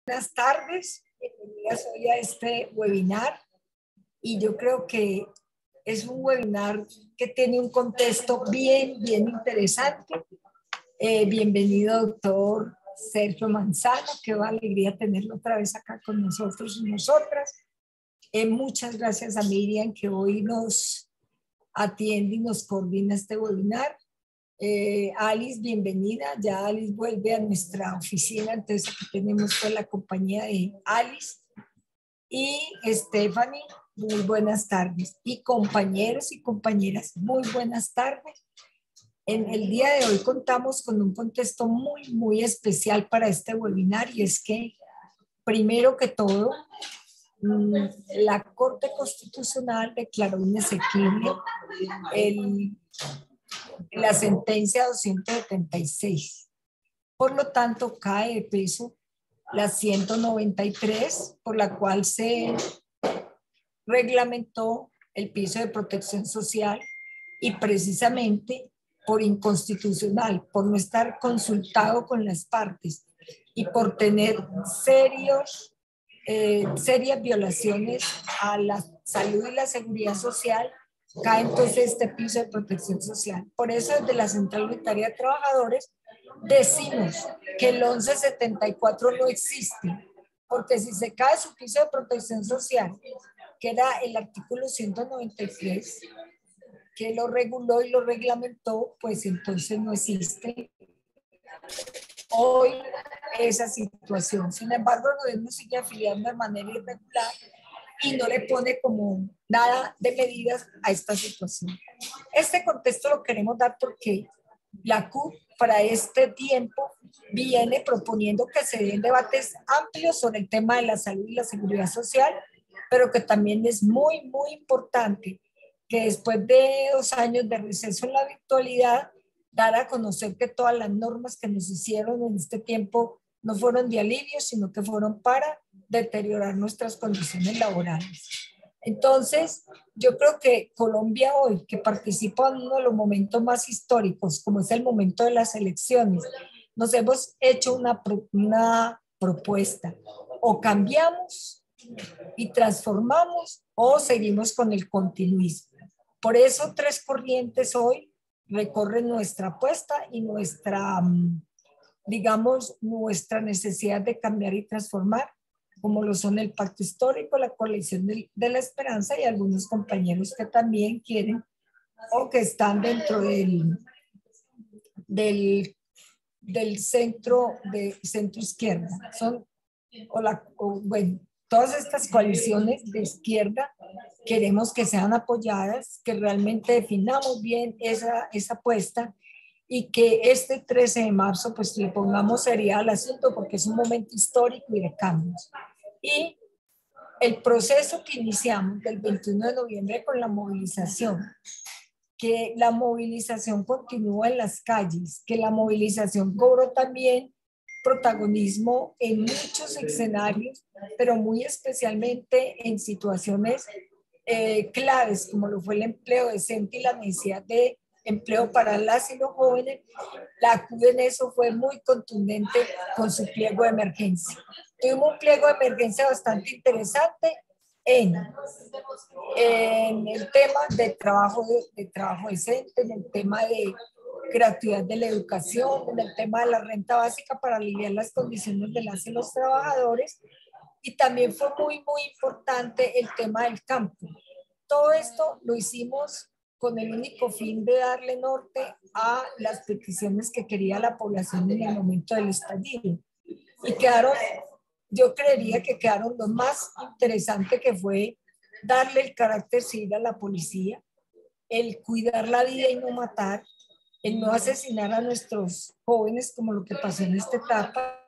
Buenas tardes, bienvenidas hoy a este webinar y yo creo que es un webinar que tiene un contexto bien interesante. Bienvenido, doctor Sergio Manzano, qué alegría tenerlo otra vez acá con nosotros y nosotras. Muchas gracias a Miriam que hoy nos atiende y nos coordina este webinar. Alice, bienvenida. Ya Alice vuelve a nuestra oficina, entonces aquí tenemos toda la compañía de Alice. Y Stephanie, muy buenas tardes. Y compañeros y compañeras, muy buenas tardes. En el día de hoy contamos con un contexto muy especial para este webinar y es que, primero que todo, la Corte Constitucional declaró inasequible la sentencia 276. Por lo tanto, cae de peso la 193, por la cual se reglamentó el piso de protección social y precisamente por inconstitucional, por no estar consultado con las partes y por tener serias violaciones a la salud y la seguridad social, cae entonces este piso de protección social. Por eso desde la Central Unitaria de Trabajadores decimos que el 1174 no existe, porque si se cae su piso de protección social, que era el artículo 193, que lo reguló y lo reglamentó, pues entonces no existe hoy esa situación. Sin embargo, el gobierno sigue afiliando de manera irregular y no le pone como nada de medidas a esta situación. Este contexto lo queremos dar porque la CUT para este tiempo viene proponiendo que se den debates amplios sobre el tema de la salud y la seguridad social, pero que también es muy importante que después de 2 años de receso en la virtualidad, dar a conocer que todas las normas que nos hicieron en este tiempo no fueron de alivio, sino que fueron para deteriorar nuestras condiciones laborales. Entonces, yo creo que Colombia hoy, que participa en uno de los momentos más históricos, como es el momento de las elecciones, nos hemos hecho una propuesta. O cambiamos y transformamos o seguimos con el continuismo. Por eso 3 corrientes hoy recorren nuestra apuesta y nuestra, digamos, nuestra necesidad de cambiar y transformar, como lo son el Pacto Histórico, la Coalición de la Esperanza y algunos compañeros que también quieren o que están dentro del centro izquierda. Son, bueno, todas estas coaliciones de izquierda queremos que sean apoyadas, que realmente definamos bien esa apuesta y que este 13 de marzo pues le pongamos seriedad al asunto porque es un momento histórico y de cambios. Y el proceso que iniciamos del 21 de noviembre con la movilización, que la movilización continúa en las calles, que la movilización cobró también protagonismo en muchos escenarios, pero muy especialmente en situaciones claves, como lo fue el empleo decente y la necesidad de empleo para las y los jóvenes. La CUD en eso fue muy contundente con su pliego de emergencia. Tuvimos un pliego de emergencia bastante interesante en el tema de trabajo decente, en el tema de gratuidad de la educación, en el tema de la renta básica para aliviar las condiciones de las y los trabajadores, y también fue muy importante el tema del campo. Todo esto lo hicimos con el único fin de darle norte a las peticiones que quería la población en el momento del estallido. Y quedaron, yo creería que quedaron lo más interesante, que fue darle el carácter civil a la policía, el cuidar la vida y no matar, el no asesinar a nuestros jóvenes como lo que pasó en esta etapa.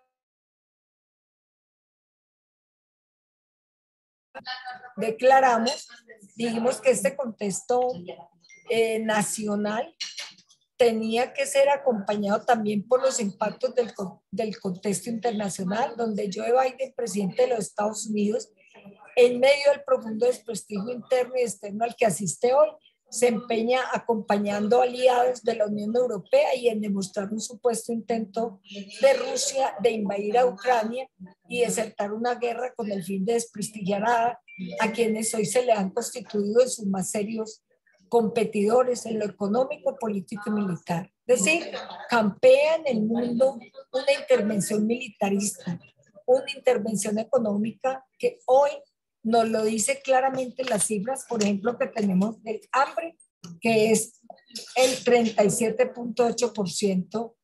Declaramos, dijimos que este contexto nacional tenía que ser acompañado también por los impactos del contexto internacional, donde Joe Biden, presidente de los Estados Unidos, en medio del profundo desprestigio interno y externo al que asiste hoy, se empeña acompañando aliados de la Unión Europea y en demostrar un supuesto intento de Rusia de invadir a Ucrania y desertar una guerra con el fin de desprestigiar a quienes hoy se le han constituido en sus más serios competidores en lo económico, político y militar. Es decir, campea en el mundo una intervención militarista, una intervención económica que hoy nos lo dice claramente las cifras, por ejemplo, que tenemos del hambre, que es el 37.8%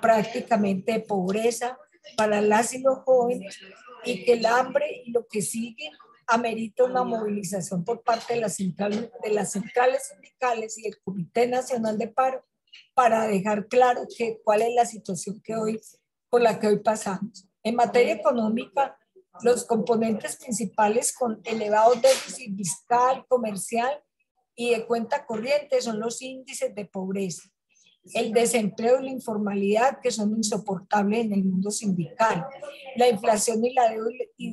prácticamente de pobreza para las y los jóvenes, y que el hambre y lo que sigue amerita una movilización por parte de las centrales sindicales y el Comité Nacional de Paro para dejar claro cuál es la situación por la que hoy pasamos. En materia económica, los componentes principales con elevados déficit fiscal, comercial y de cuenta corriente son los índices de pobreza, el desempleo y la informalidad, que son insoportables en el mundo sindical, la inflación y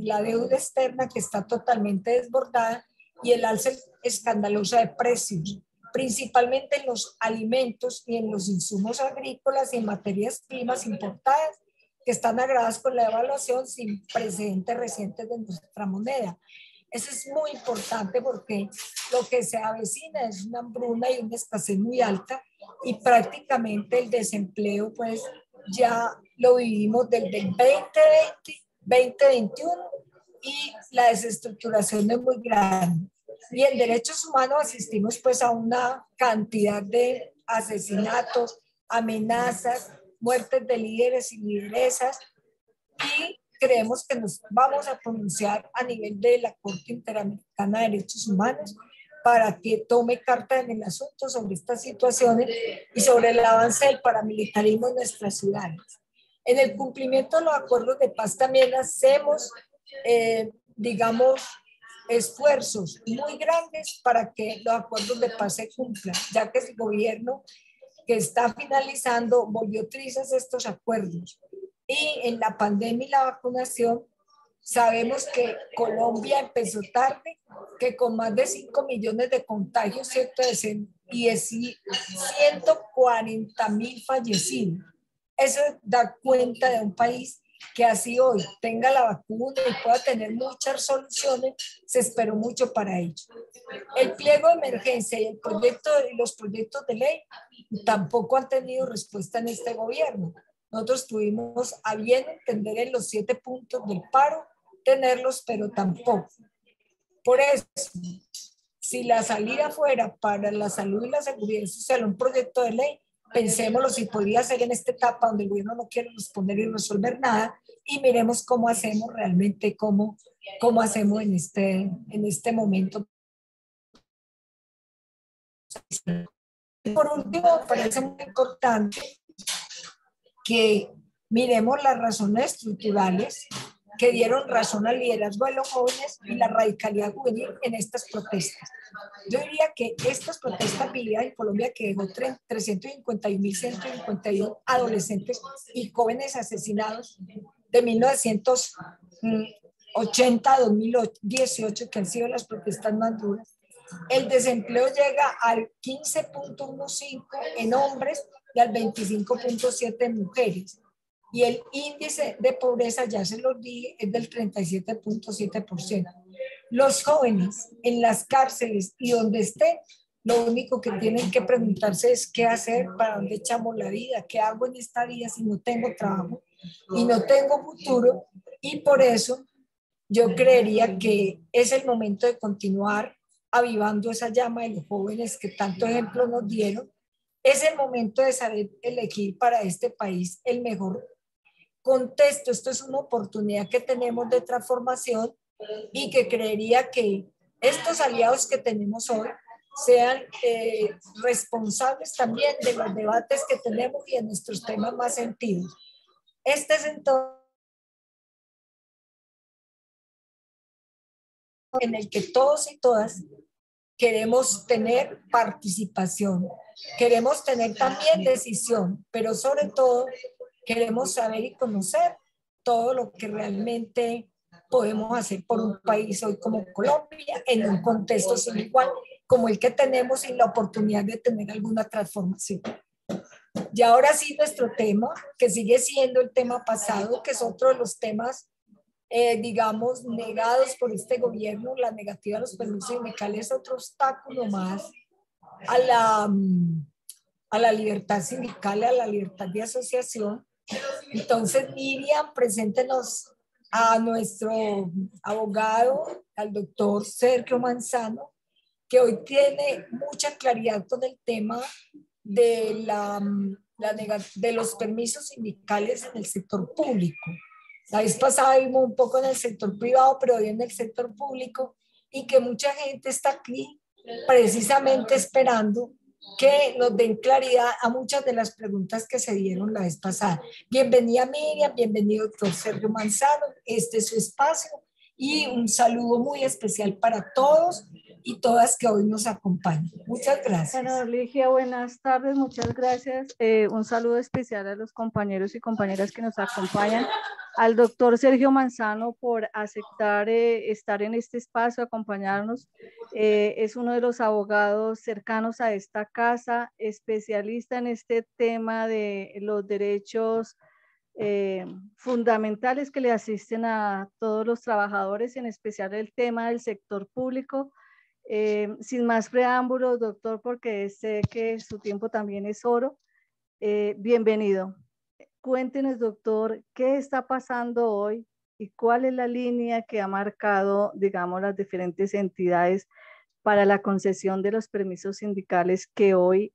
la deuda externa, que está totalmente desbordada, y el alza escandalosa de precios, principalmente en los alimentos y en los insumos agrícolas y en materias primas importadas, que están agravadas con la devaluación sin precedentes recientes de nuestra moneda. Eso es muy importante porque lo que se avecina es una hambruna y una escasez muy alta, y prácticamente el desempleo pues ya lo vivimos desde el 2020, 2021, y la desestructuración es muy grande. Y en derechos humanos asistimos pues a una cantidad de asesinatos, amenazas, muertes de líderes y lideresas, y creemos que nos vamos a pronunciar a nivel de la Corte Interamericana de Derechos Humanos para que tome carta en el asunto sobre estas situaciones y sobre el avance del paramilitarismo en nuestras ciudades. En el cumplimiento de los acuerdos de paz también hacemos, digamos, esfuerzos muy grandes para que los acuerdos de paz se cumplan, ya que el gobierno que está finalizando volvió trizas estos acuerdos. Y en la pandemia y la vacunación, sabemos que Colombia empezó tarde, que con más de 5 millones de contagios y 140.000 fallecidos. Eso da cuenta de un país que así hoy tenga la vacuna y pueda tener muchas soluciones, se esperó mucho para ello. El pliego de emergencia y los proyectos de ley tampoco han tenido respuesta en este gobierno. Nosotros tuvimos a bien entender en los 7 puntos del paro, tenerlos, pero tampoco. Por eso, si la salida fuera para la salud y la seguridad social un proyecto de ley, pensémoslo si podría ser en esta etapa donde el gobierno no quiere responder y resolver nada, y miremos cómo hacemos realmente, cómo hacemos en este momento. Por último, me parece muy importante que miremos las razones estructurales que dieron razón al liderazgo de los jóvenes y la radicalidad juvenil en estas protestas. Yo diría que estas protestas vividas en Colombia, que dejó 351.151 adolescentes y jóvenes asesinados de 1980 a 2018, que han sido las protestas más duras. El desempleo llega al 15.15 en hombres y al 25.7 en mujeres. Y el índice de pobreza, ya se los dije, es del 37.7%. Los jóvenes en las cárceles y donde estén, lo único que tienen que preguntarse es qué hacer, para dónde echamos la vida, qué hago en esta vida si no tengo trabajo y no tengo futuro. Y por eso yo creería que es el momento de continuar avivando esa llama de los jóvenes que tanto ejemplo nos dieron. Es el momento de saber elegir para este país el mejor contexto. Esto es una oportunidad que tenemos de transformación, y que creería que estos aliados que tenemos hoy sean responsables también de los debates que tenemos y de nuestros temas más sentidos. Este es entonces en el que todos y todas queremos tener participación, queremos tener también decisión, pero sobre todo queremos saber y conocer todo lo que realmente podemos hacer por un país hoy como Colombia, en un contexto sin igual como el que tenemos y la oportunidad de tener alguna transformación. Y ahora sí nuestro tema, que sigue siendo el tema pasado, que es otro de los temas, digamos, negados por este gobierno, la negativa a los permisos sindicales es otro obstáculo más a la libertad sindical, a la libertad de asociación. Entonces, Miriam, preséntenos a nuestro abogado, al doctor Sergio Manzano, que hoy tiene mucha claridad con el tema de, de los permisos sindicales en el sector público. La vez pasada vimos un poco en el sector privado, pero hoy en el sector público, y que mucha gente está aquí precisamente esperando que nos den claridad a muchas de las preguntas que se dieron la vez pasada. Bienvenida Miriam, bienvenido doctor Sergio Manzano, este es su espacio y un saludo muy especial para todos y todas que hoy nos acompañan. Muchas gracias. Bueno, Ligia, buenas tardes, muchas gracias. Un saludo especial a los compañeros y compañeras que nos acompañan, al doctor Sergio Manzano por aceptar estar en este espacio, acompañarnos. Es uno de los abogados cercanos a esta casa, especialista en este tema de los derechos fundamentales que le asisten a todos los trabajadores, en especial el tema del sector público. Sin más preámbulos, doctor, porque sé que su tiempo también es oro. Bienvenido. Cuéntenos, doctor, qué está pasando hoy y cuál es la línea que ha marcado, digamos, las diferentes entidades para la concesión de los permisos sindicales que hoy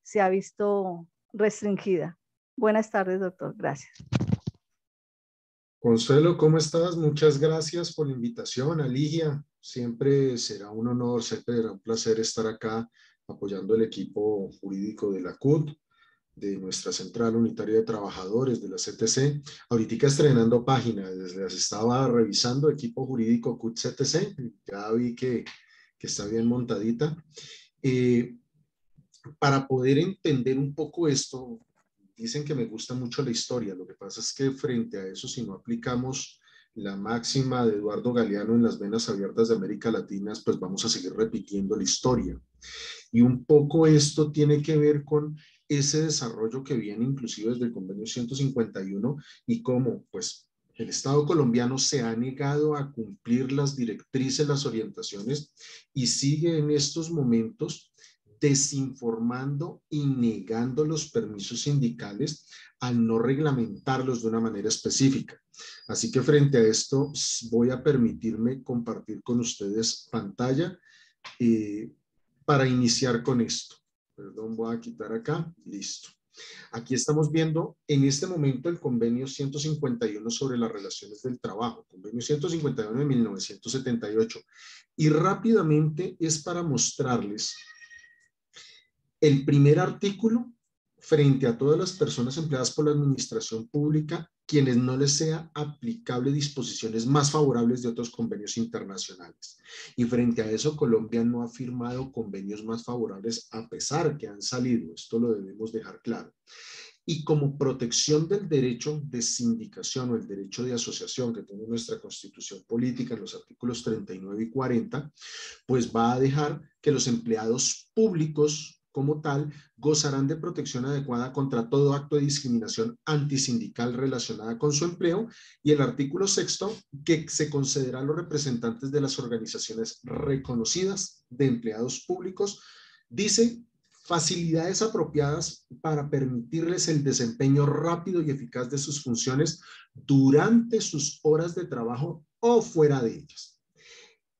se ha visto restringida. Buenas tardes, doctor. Gracias. Consuelo, ¿cómo estás? Muchas gracias por la invitación, Aligia. Siempre será un honor, siempre será un placer estar acá apoyando el equipo jurídico de la CUT, de nuestra Central Unitaria de Trabajadores, de la CTC. Ahorita estrenando página, desde las estaba revisando, equipo jurídico CUT CTC, ya vi que está bien montadita. Para poder entender un poco esto, dicen que me gusta mucho la historia, lo que pasa es que frente a eso, si no aplicamos la máxima de Eduardo Galeano en las venas abiertas de América Latina, pues vamos a seguir repitiendo la historia. Y un poco esto tiene que ver con ese desarrollo que viene inclusive desde el convenio 151 y cómo pues el Estado colombiano se ha negado a cumplir las directrices, las orientaciones y sigue en estos momentos desinformando y negando los permisos sindicales al no reglamentarlos de una manera específica. Así que frente a esto voy a permitirme compartir con ustedes pantalla para iniciar con esto. Perdón, voy a quitar acá. Listo. Aquí estamos viendo en este momento el convenio 151 sobre las relaciones del trabajo, convenio 151 de 1978. Y rápidamente es para mostrarles el primer artículo frente a todas las personas empleadas por la administración pública, quienes no les sea aplicable disposiciones más favorables de otros convenios internacionales. Y frente a eso, Colombia no ha firmado convenios más favorables a pesar que han salido. Esto lo debemos dejar claro. Y como protección del derecho de sindicación o el derecho de asociación que tiene nuestra Constitución Política en los artículos 39 y 40, pues va a dejar que los empleados públicos como tal, gozarán de protección adecuada contra todo acto de discriminación antisindical relacionada con su empleo, y el artículo 6, que se concederá a los representantes de las organizaciones reconocidas de empleados públicos, dice facilidades apropiadas para permitirles el desempeño rápido y eficaz de sus funciones durante sus horas de trabajo o fuera de ellas.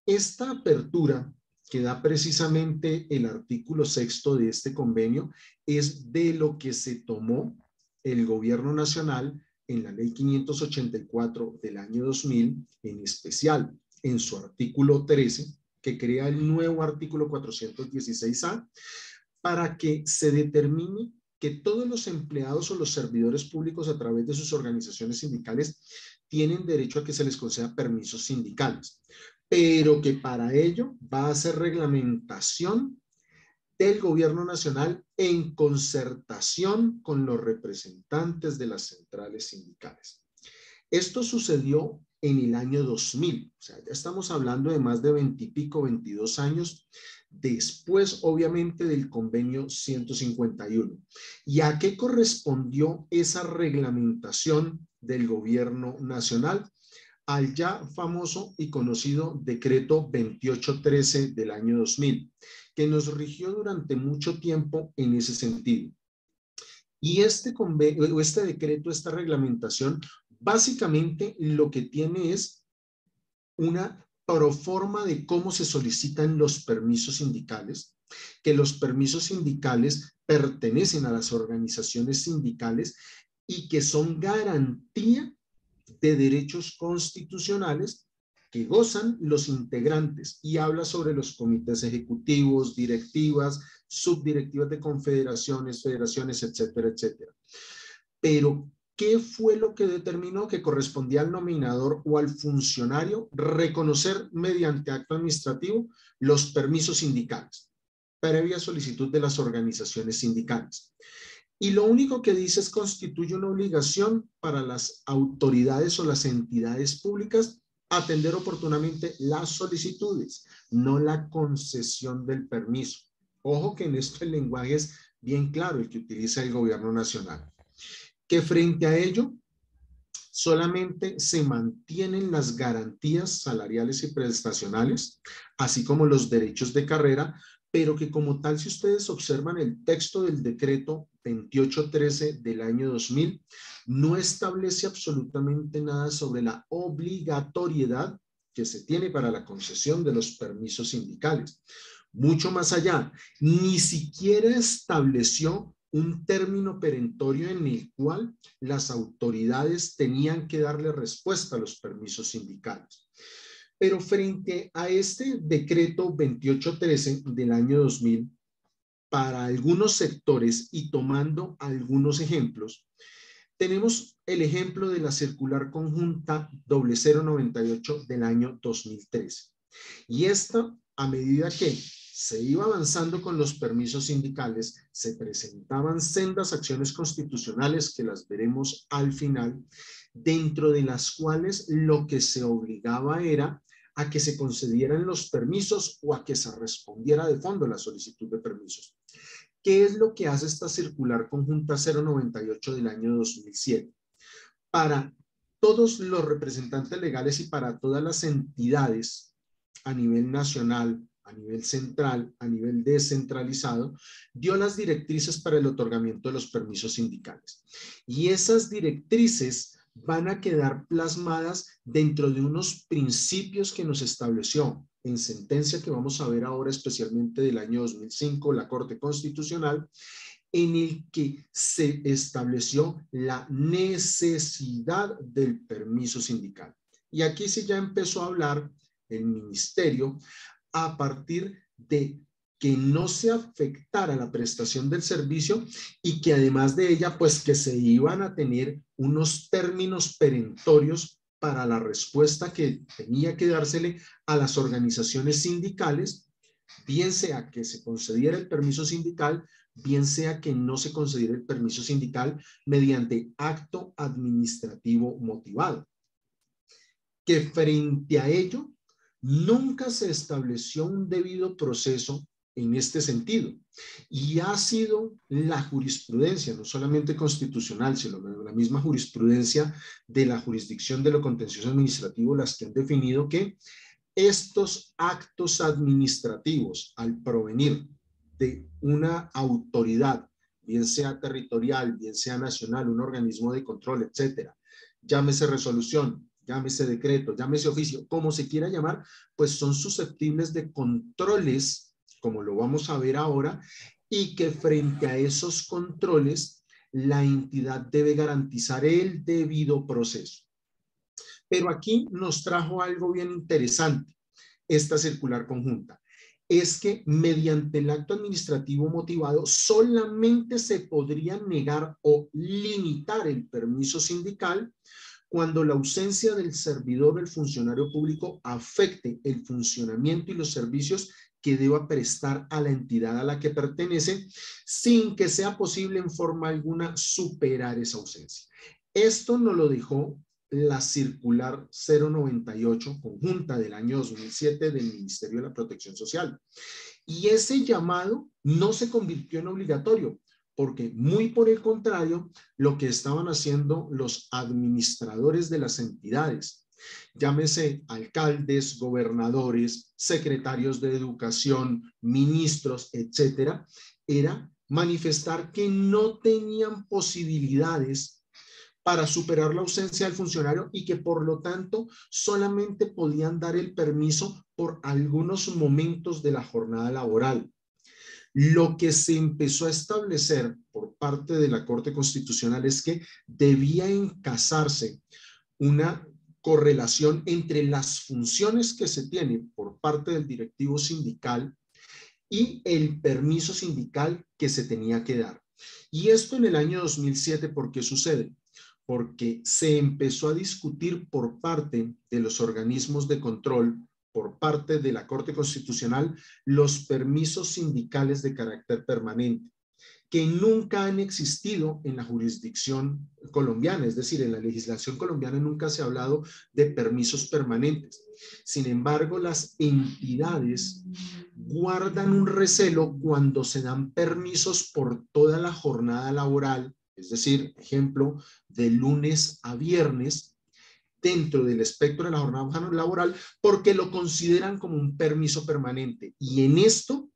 Esta apertura que da precisamente el artículo 6 de este convenio es de lo que se tomó el gobierno nacional en la ley 584 del año 2000, en especial en su artículo 13, que crea el nuevo artículo 416A, para que se determine que todos los empleados o los servidores públicos a través de sus organizaciones sindicales tienen derecho a que se les conceda permisos sindicales, pero que para ello va a ser reglamentación del gobierno nacional en concertación con los representantes de las centrales sindicales. Esto sucedió en el año 2000, o sea, ya estamos hablando de más de 20 y pico, 22 años después obviamente del convenio 151. ¿Y a qué correspondió esa reglamentación del gobierno nacional? Al ya famoso y conocido decreto 2813 del año 2000, que nos rigió durante mucho tiempo en ese sentido. Y este convenio, este decreto, esta reglamentación, básicamente lo que tiene es una proforma de cómo se solicitan los permisos sindicales, que los permisos sindicales pertenecen a las organizaciones sindicales y que son garantía de derechos constitucionales que gozan los integrantes, y habla sobre los comités ejecutivos, directivas, subdirectivas de confederaciones, federaciones, etcétera, etcétera. Pero, ¿qué fue lo que determinó que correspondía al nominador o al funcionario reconocer mediante acto administrativo los permisos sindicales, previa solicitud de las organizaciones sindicales? Y lo único que dice es constituye una obligación para las autoridades o las entidades públicas atender oportunamente las solicitudes, no la concesión del permiso. Ojo que en esto el lenguaje es bien claro, el que utiliza el gobierno nacional. Que frente a ello, solamente se mantienen las garantías salariales y prestacionales, así como los derechos de carrera, pero que como tal, si ustedes observan el texto del decreto 2813 del año 2000, no establece absolutamente nada sobre la obligatoriedad que se tiene para la concesión de los permisos sindicales. Mucho más allá, ni siquiera estableció un término perentorio en el cual las autoridades tenían que darle respuesta a los permisos sindicales. Pero frente a este decreto 2813 del año 2000, para algunos sectores y tomando algunos ejemplos, tenemos el ejemplo de la circular conjunta 0098 del año 2013. Y esta, a medida que se iba avanzando con los permisos sindicales, se presentaban sendas acciones constitucionales que las veremos al final, dentro de las cuales lo que se obligaba era a que se concedieran los permisos o a que se respondiera de fondo la solicitud de permisos. ¿Qué es lo que hace esta circular conjunta 098 del año 2007? Para todos los representantes legales y para todas las entidades a nivel nacional, a nivel central, a nivel descentralizado, dio las directrices para el otorgamiento de los permisos sindicales. Y esas directrices van a quedar plasmadas dentro de unos principios que nos estableció en sentencia que vamos a ver ahora, especialmente del año 2005, la Corte Constitucional, en el que se estableció la necesidad del permiso sindical. Y aquí sí ya empezó a hablar el ministerio a partir de que no se afectara la prestación del servicio y que además de ella, pues que se iban a tener unos términos perentorios para la respuesta que tenía que dársele a las organizaciones sindicales, bien sea que se concediera el permiso sindical, bien sea que no se concediera el permiso sindical mediante acto administrativo motivado. Que frente a ello, nunca se estableció un debido proceso en este sentido. Y ha sido la jurisprudencia, no solamente constitucional, sino la misma jurisprudencia de la jurisdicción de lo contencioso administrativo, las que han definido que estos actos administrativos, al provenir de una autoridad, bien sea territorial, bien sea nacional, un organismo de control, etcétera, llámese resolución, llámese decreto, llámese oficio, como se quiera llamar, pues son susceptibles de controles, como lo vamos a ver ahora, y que frente a esos controles, la entidad debe garantizar el debido proceso. Pero aquí nos trajo algo bien interesante, esta circular conjunta. Es que mediante el acto administrativo motivado solamente se podría negar o limitar el permiso sindical cuando la ausencia del servidor del funcionario público afecte el funcionamiento y los servicios que deba prestar a la entidad a la que pertenece, sin que sea posible en forma alguna superar esa ausencia. Esto nos lo dejó la circular 098 conjunta del año 2007 del Ministerio de la Protección Social. Y ese llamado no se convirtió en obligatorio, porque muy por el contrario, lo que estaban haciendo los administradores de las entidades, llámese alcaldes, gobernadores, secretarios de educación, ministros, etcétera, era manifestar que no tenían posibilidades para superar la ausencia del funcionario y que por lo tanto solamente podían dar el permiso por algunos momentos de la jornada laboral. Lo que se empezó a establecer por parte de la Corte Constitucional es que debía encasarse una correlación entre las funciones que se tienen por parte del directivo sindical y el permiso sindical que se tenía que dar. Y esto en el año 2007, ¿por qué sucede? Porque se empezó a discutir por parte de los organismos de control, por parte de la Corte Constitucional, los permisos sindicales de carácter permanente, que nunca han existido en la jurisdicción colombiana, es decir, en la legislación colombiana nunca se ha hablado de permisos permanentes. Sin embargo, las entidades guardan un recelo cuando se dan permisos por toda la jornada laboral, es decir, ejemplo, de lunes a viernes, dentro del espectro de la jornada laboral, porque lo consideran como un permiso permanente. Y en esto,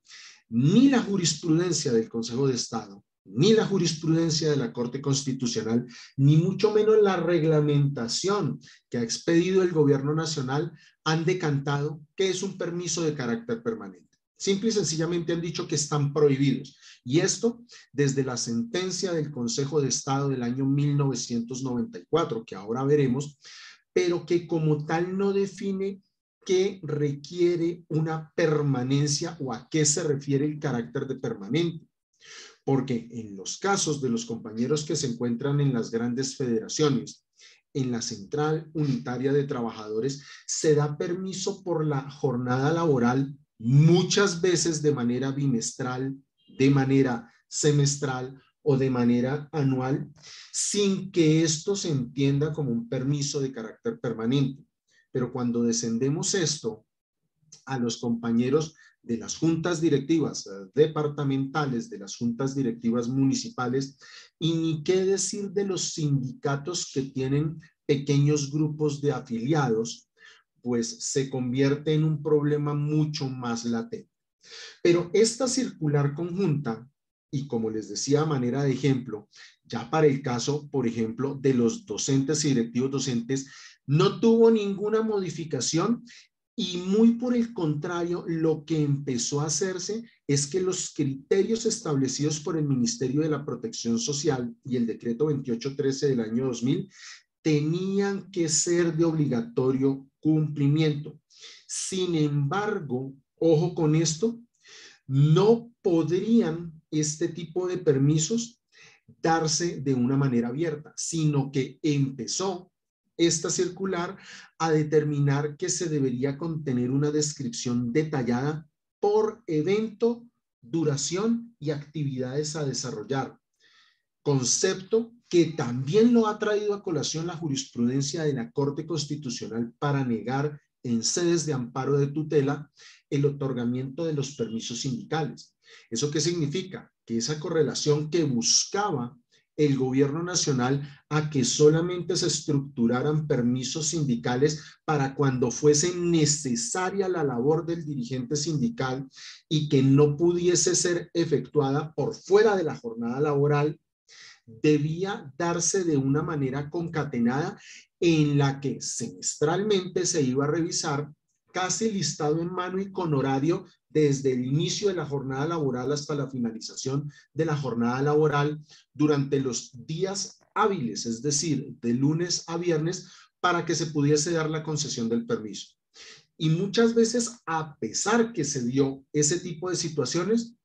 ni la jurisprudencia del Consejo de Estado, ni la jurisprudencia de la Corte Constitucional, ni mucho menos la reglamentación que ha expedido el Gobierno Nacional han decantado que es un permiso de carácter permanente. Simple y sencillamente han dicho que están prohibidos. Y esto desde la sentencia del Consejo de Estado del año 1994, que ahora veremos, pero que como tal no define qué requiere una permanencia o a qué se refiere el carácter de permanente. Porque en los casos de los compañeros que se encuentran en las grandes federaciones, en la Central Unitaria de Trabajadores, se da permiso por la jornada laboral muchas veces de manera bimestral, de manera semestral o de manera anual, sin que esto se entienda como un permiso de carácter permanente. Pero cuando descendemos esto a los compañeros de las juntas directivas departamentales, de las juntas directivas municipales, y ni qué decir de los sindicatos que tienen pequeños grupos de afiliados, pues se convierte en un problema mucho más latente. Pero esta circular conjunta, y como les decía a manera de ejemplo, ya para el caso, por ejemplo, de los docentes y directivos docentes, no tuvo ninguna modificación y muy por el contrario, lo que empezó a hacerse es que los criterios establecidos por el Ministerio de la Protección Social y el decreto 2813 del año 2000 tenían que ser de obligatorio cumplimiento. Sin embargo, ojo con esto, no podrían este tipo de permisos darse de una manera abierta, sino que empezó esta circular a determinar que se debería contener una descripción detallada por evento, duración y actividades a desarrollar. Concepto que también lo ha traído a colación la jurisprudencia de la Corte Constitucional para negar en sedes de amparo de tutela el otorgamiento de los permisos sindicales. ¿Eso qué significa? Que esa correlación que buscaba el gobierno nacional a que solamente se estructuraran permisos sindicales para cuando fuese necesaria la labor del dirigente sindical y que no pudiese ser efectuada por fuera de la jornada laboral, debía darse de una manera concatenada en la que semestralmente se iba a revisar casi listado en mano y con horario desde el inicio de la jornada laboral hasta la finalización de la jornada laboral durante los días hábiles, es decir, de lunes a viernes, para que se pudiese dar la concesión del permiso. Y muchas veces, a pesar que se dio ese tipo de situaciones,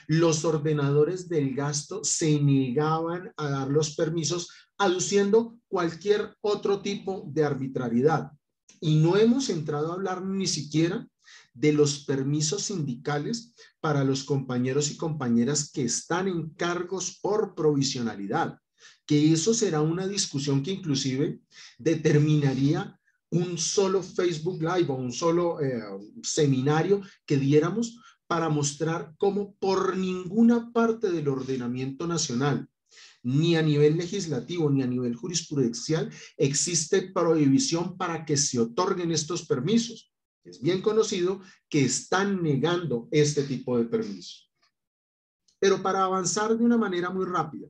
los ordenadores del gasto se negaban a dar los permisos aduciendo cualquier otro tipo de arbitrariedad. Y no hemos entrado a hablar ni siquiera de los permisos sindicales para los compañeros y compañeras que están en cargos por provisionalidad, que eso será una discusión que inclusive determinaría un solo Facebook Live o un solo seminario que diéramos para mostrar cómo por ninguna parte del ordenamiento nacional, ni a nivel legislativo, ni a nivel jurisprudencial, existe prohibición para que se otorguen estos permisos. Es bien conocido que están negando este tipo de permisos. Pero para avanzar de una manera muy rápida,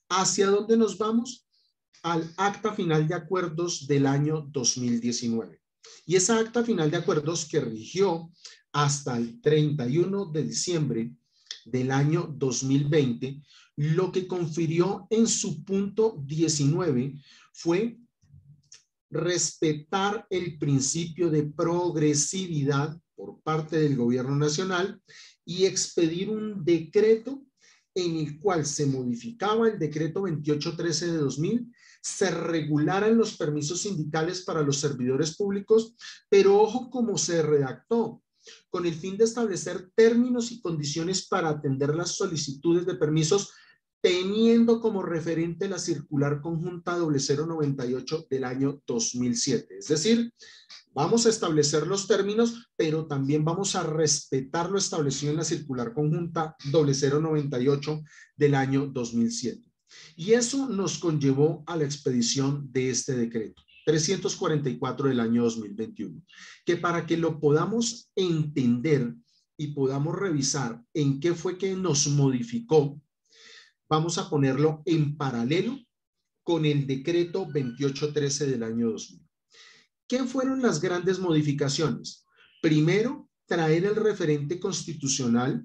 ¿hacia dónde nos vamos? Al acta final de acuerdos del año 2019. Y esa acta final de acuerdos que rigió hasta el 31 de diciembre del año 2020, lo que confirió en su punto 19 fue respetar el principio de progresividad por parte del gobierno nacional y expedir un decreto en el cual se modificaba el decreto 2813 de 2000, se regularan los permisos sindicales para los servidores públicos, pero ojo cómo se redactó, con el fin de establecer términos y condiciones para atender las solicitudes de permisos, teniendo como referente la circular conjunta 0098 del año 2007. Es decir, vamos a establecer los términos, pero también vamos a respetar lo establecido en la circular conjunta 0098 del año 2007. Y eso nos conllevó a la expedición de este decreto 344 del año 2021, que para que lo podamos entender y podamos revisar en qué fue que nos modificó, vamos a ponerlo en paralelo con el decreto 2813 del año 2000. ¿Qué fueron las grandes modificaciones? Primero, traer el referente constitucional,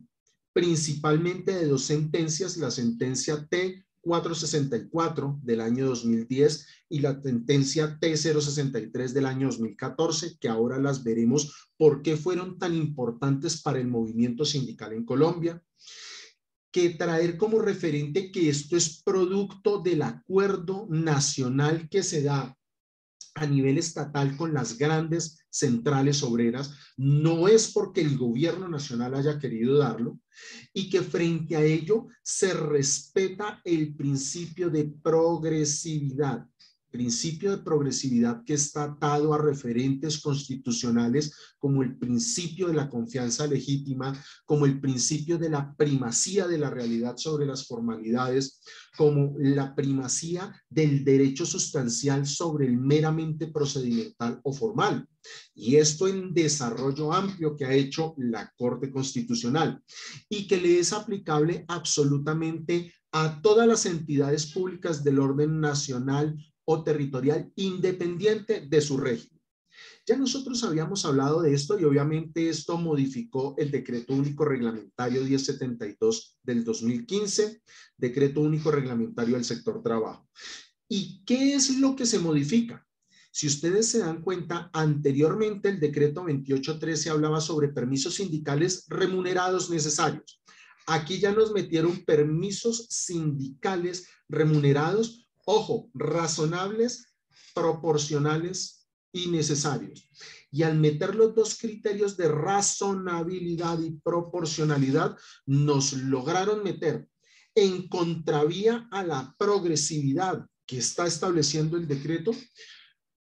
principalmente de dos sentencias, la sentencia T464 del año 2010 y la sentencia T063 del año 2014, que ahora las veremos por qué fueron tan importantes para el movimiento sindical en Colombia. Que traer como referente que esto es producto del acuerdo nacional que se da a nivel estatal con las grandes centrales obreras, no es porque el gobierno nacional haya querido darlo, y que frente a ello se respeta el principio de progresividad que está atado a referentes constitucionales como el principio de la confianza legítima, como el principio de la primacía de la realidad sobre las formalidades, como la primacía del derecho sustancial sobre el meramente procedimental o formal. Y esto en desarrollo amplio que ha hecho la Corte Constitucional y que le es aplicable absolutamente a todas las entidades públicas del orden nacional o territorial independiente de su régimen. Ya nosotros habíamos hablado de esto y obviamente esto modificó el Decreto Único Reglamentario 1072 del 2015, Decreto Único Reglamentario del Sector Trabajo. ¿Y qué es lo que se modifica? Si ustedes se dan cuenta, anteriormente el decreto 2813 hablaba sobre permisos sindicales remunerados necesarios. Aquí ya nos metieron permisos sindicales remunerados, ojo, razonables, proporcionales y necesarios. Y al meter los dos criterios de razonabilidad y proporcionalidad, nos lograron meter en contravía a la progresividad que está estableciendo el decreto,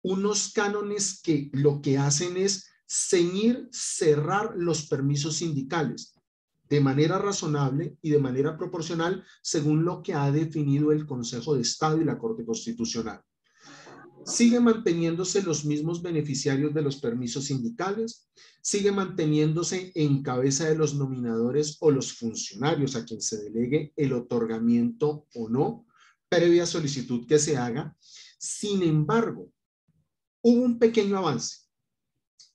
unos cánones que lo que hacen es ceñir, cerrar los permisos sindicales de manera razonable y de manera proporcional según lo que ha definido el Consejo de Estado y la Corte Constitucional. Sigue manteniéndose los mismos beneficiarios de los permisos sindicales, sigue manteniéndose en cabeza de los nominadores o los funcionarios a quien se delegue el otorgamiento o no, previa solicitud que se haga. Sin embargo, hubo un pequeño avance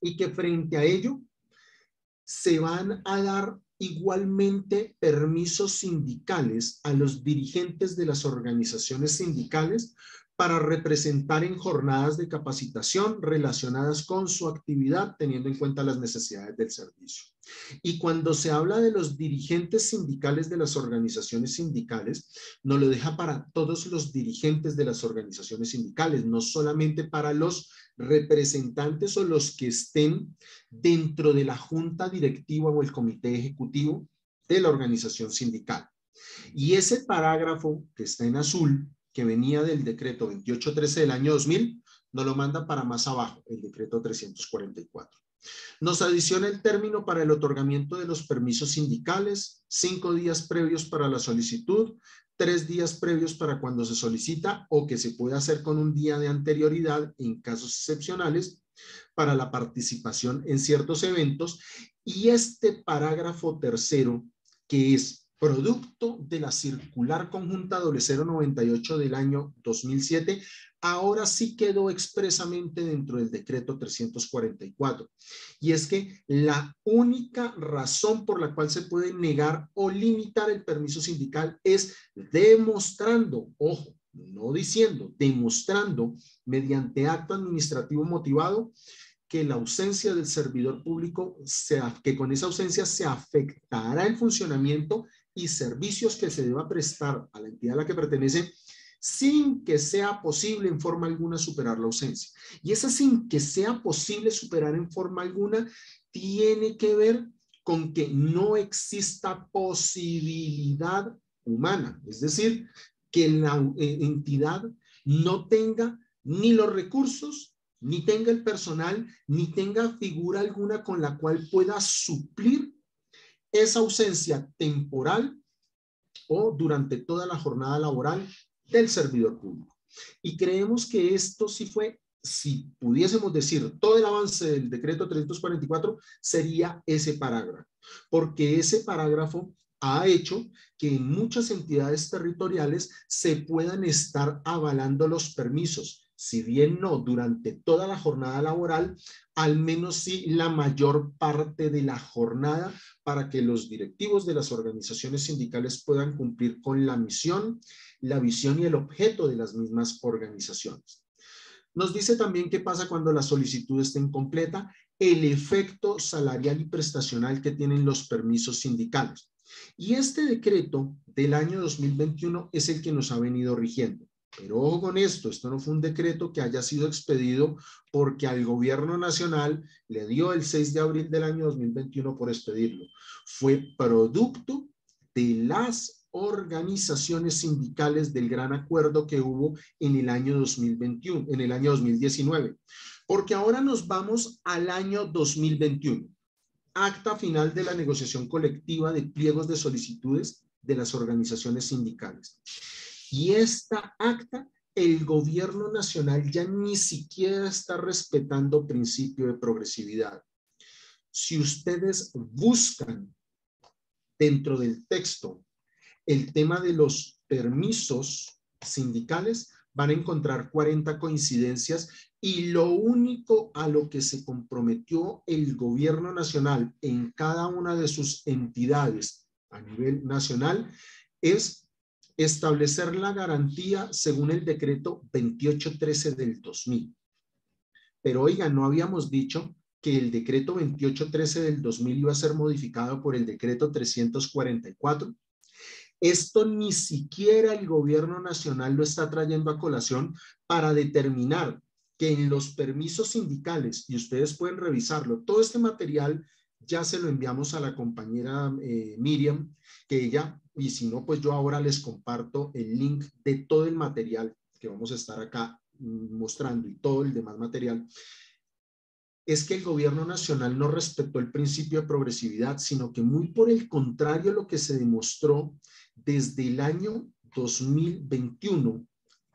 y que frente a ello se van a dar igualmente permisos sindicales a los dirigentes de las organizaciones sindicales para representar en jornadas de capacitación relacionadas con su actividad, teniendo en cuenta las necesidades del servicio. Y cuando se habla de los dirigentes sindicales de las organizaciones sindicales, nos lo deja para todos los dirigentes de las organizaciones sindicales, no solamente para los representantes o los que estén dentro de la junta directiva o el comité ejecutivo de la organización sindical. Y ese parágrafo que está en azul que venía del decreto 2813 del año 2000, nos lo manda para más abajo, el decreto 344. Nos adiciona el término para el otorgamiento de los permisos sindicales, 5 días previos para la solicitud, 3 días previos para cuando se solicita o que se puede hacer con un día de anterioridad en casos excepcionales para la participación en ciertos eventos. Y este parágrafo tercero, que es producto de la circular conjunta 0098 del año 2007, ahora sí quedó expresamente dentro del decreto 344. Y es que la única razón por la cual se puede negar o limitar el permiso sindical es demostrando, ojo, no diciendo, demostrando mediante acto administrativo motivado que la ausencia del servidor público, que con esa ausencia se afectará el funcionamiento y servicios que se deba prestar a la entidad a la que pertenece, sin que sea posible en forma alguna superar la ausencia. Y esa sin que sea posible superar en forma alguna tiene que ver con que no exista posibilidad humana, es decir, que la entidad no tenga ni los recursos, ni tenga el personal, ni tenga figura alguna con la cual pueda suplir esa ausencia temporal o durante toda la jornada laboral del servidor público. Y creemos que esto sí fue, si pudiésemos decir, todo el avance del decreto 344 sería ese parágrafo, porque ese parágrafo ha hecho que en muchas entidades territoriales se puedan estar avalando los permisos, si bien no durante toda la jornada laboral, al menos sí la mayor parte de la jornada, para que los directivos de las organizaciones sindicales puedan cumplir con la misión, la visión y el objeto de las mismas organizaciones. Nos dice también qué pasa cuando la solicitud está incompleta, el efecto salarial y prestacional que tienen los permisos sindicales. Y este decreto del año 2021 es el que nos ha venido rigiendo. Pero ojo con esto no fue un decreto que haya sido expedido porque al gobierno nacional le dio el 6 de abril del año 2021 por expedirlo. Fue producto de las organizaciones sindicales del gran acuerdo que hubo en el año 2021, en el año 2019. Porque ahora nos vamos al año 2021. Acta final de la negociación colectiva de pliegos de solicitudes de las organizaciones sindicales. Y esta acta, el gobierno nacional ya ni siquiera está respetando principio de progresividad. Si ustedes buscan dentro del texto el tema de los permisos sindicales, van a encontrar 40 coincidencias y lo único a lo que se comprometió el gobierno nacional en cada una de sus entidades a nivel nacional es establecer la garantía según el decreto 2813 del 2000. Pero oigan, no habíamos dicho que el decreto 2813 del 2000 iba a ser modificado por el decreto 344. Esto ni siquiera el gobierno nacional lo está trayendo a colación para determinar que en los permisos sindicales, y ustedes pueden revisarlo, todo este material ya se lo enviamos a la compañera Miriam, que ella, y si no, pues yo ahora les comparto el link de todo el material que vamos a estar acá mostrando y todo el demás material. Es que el gobierno nacional no respetó el principio de progresividad, sino que muy por el contrario, lo que se demostró desde el año 2021,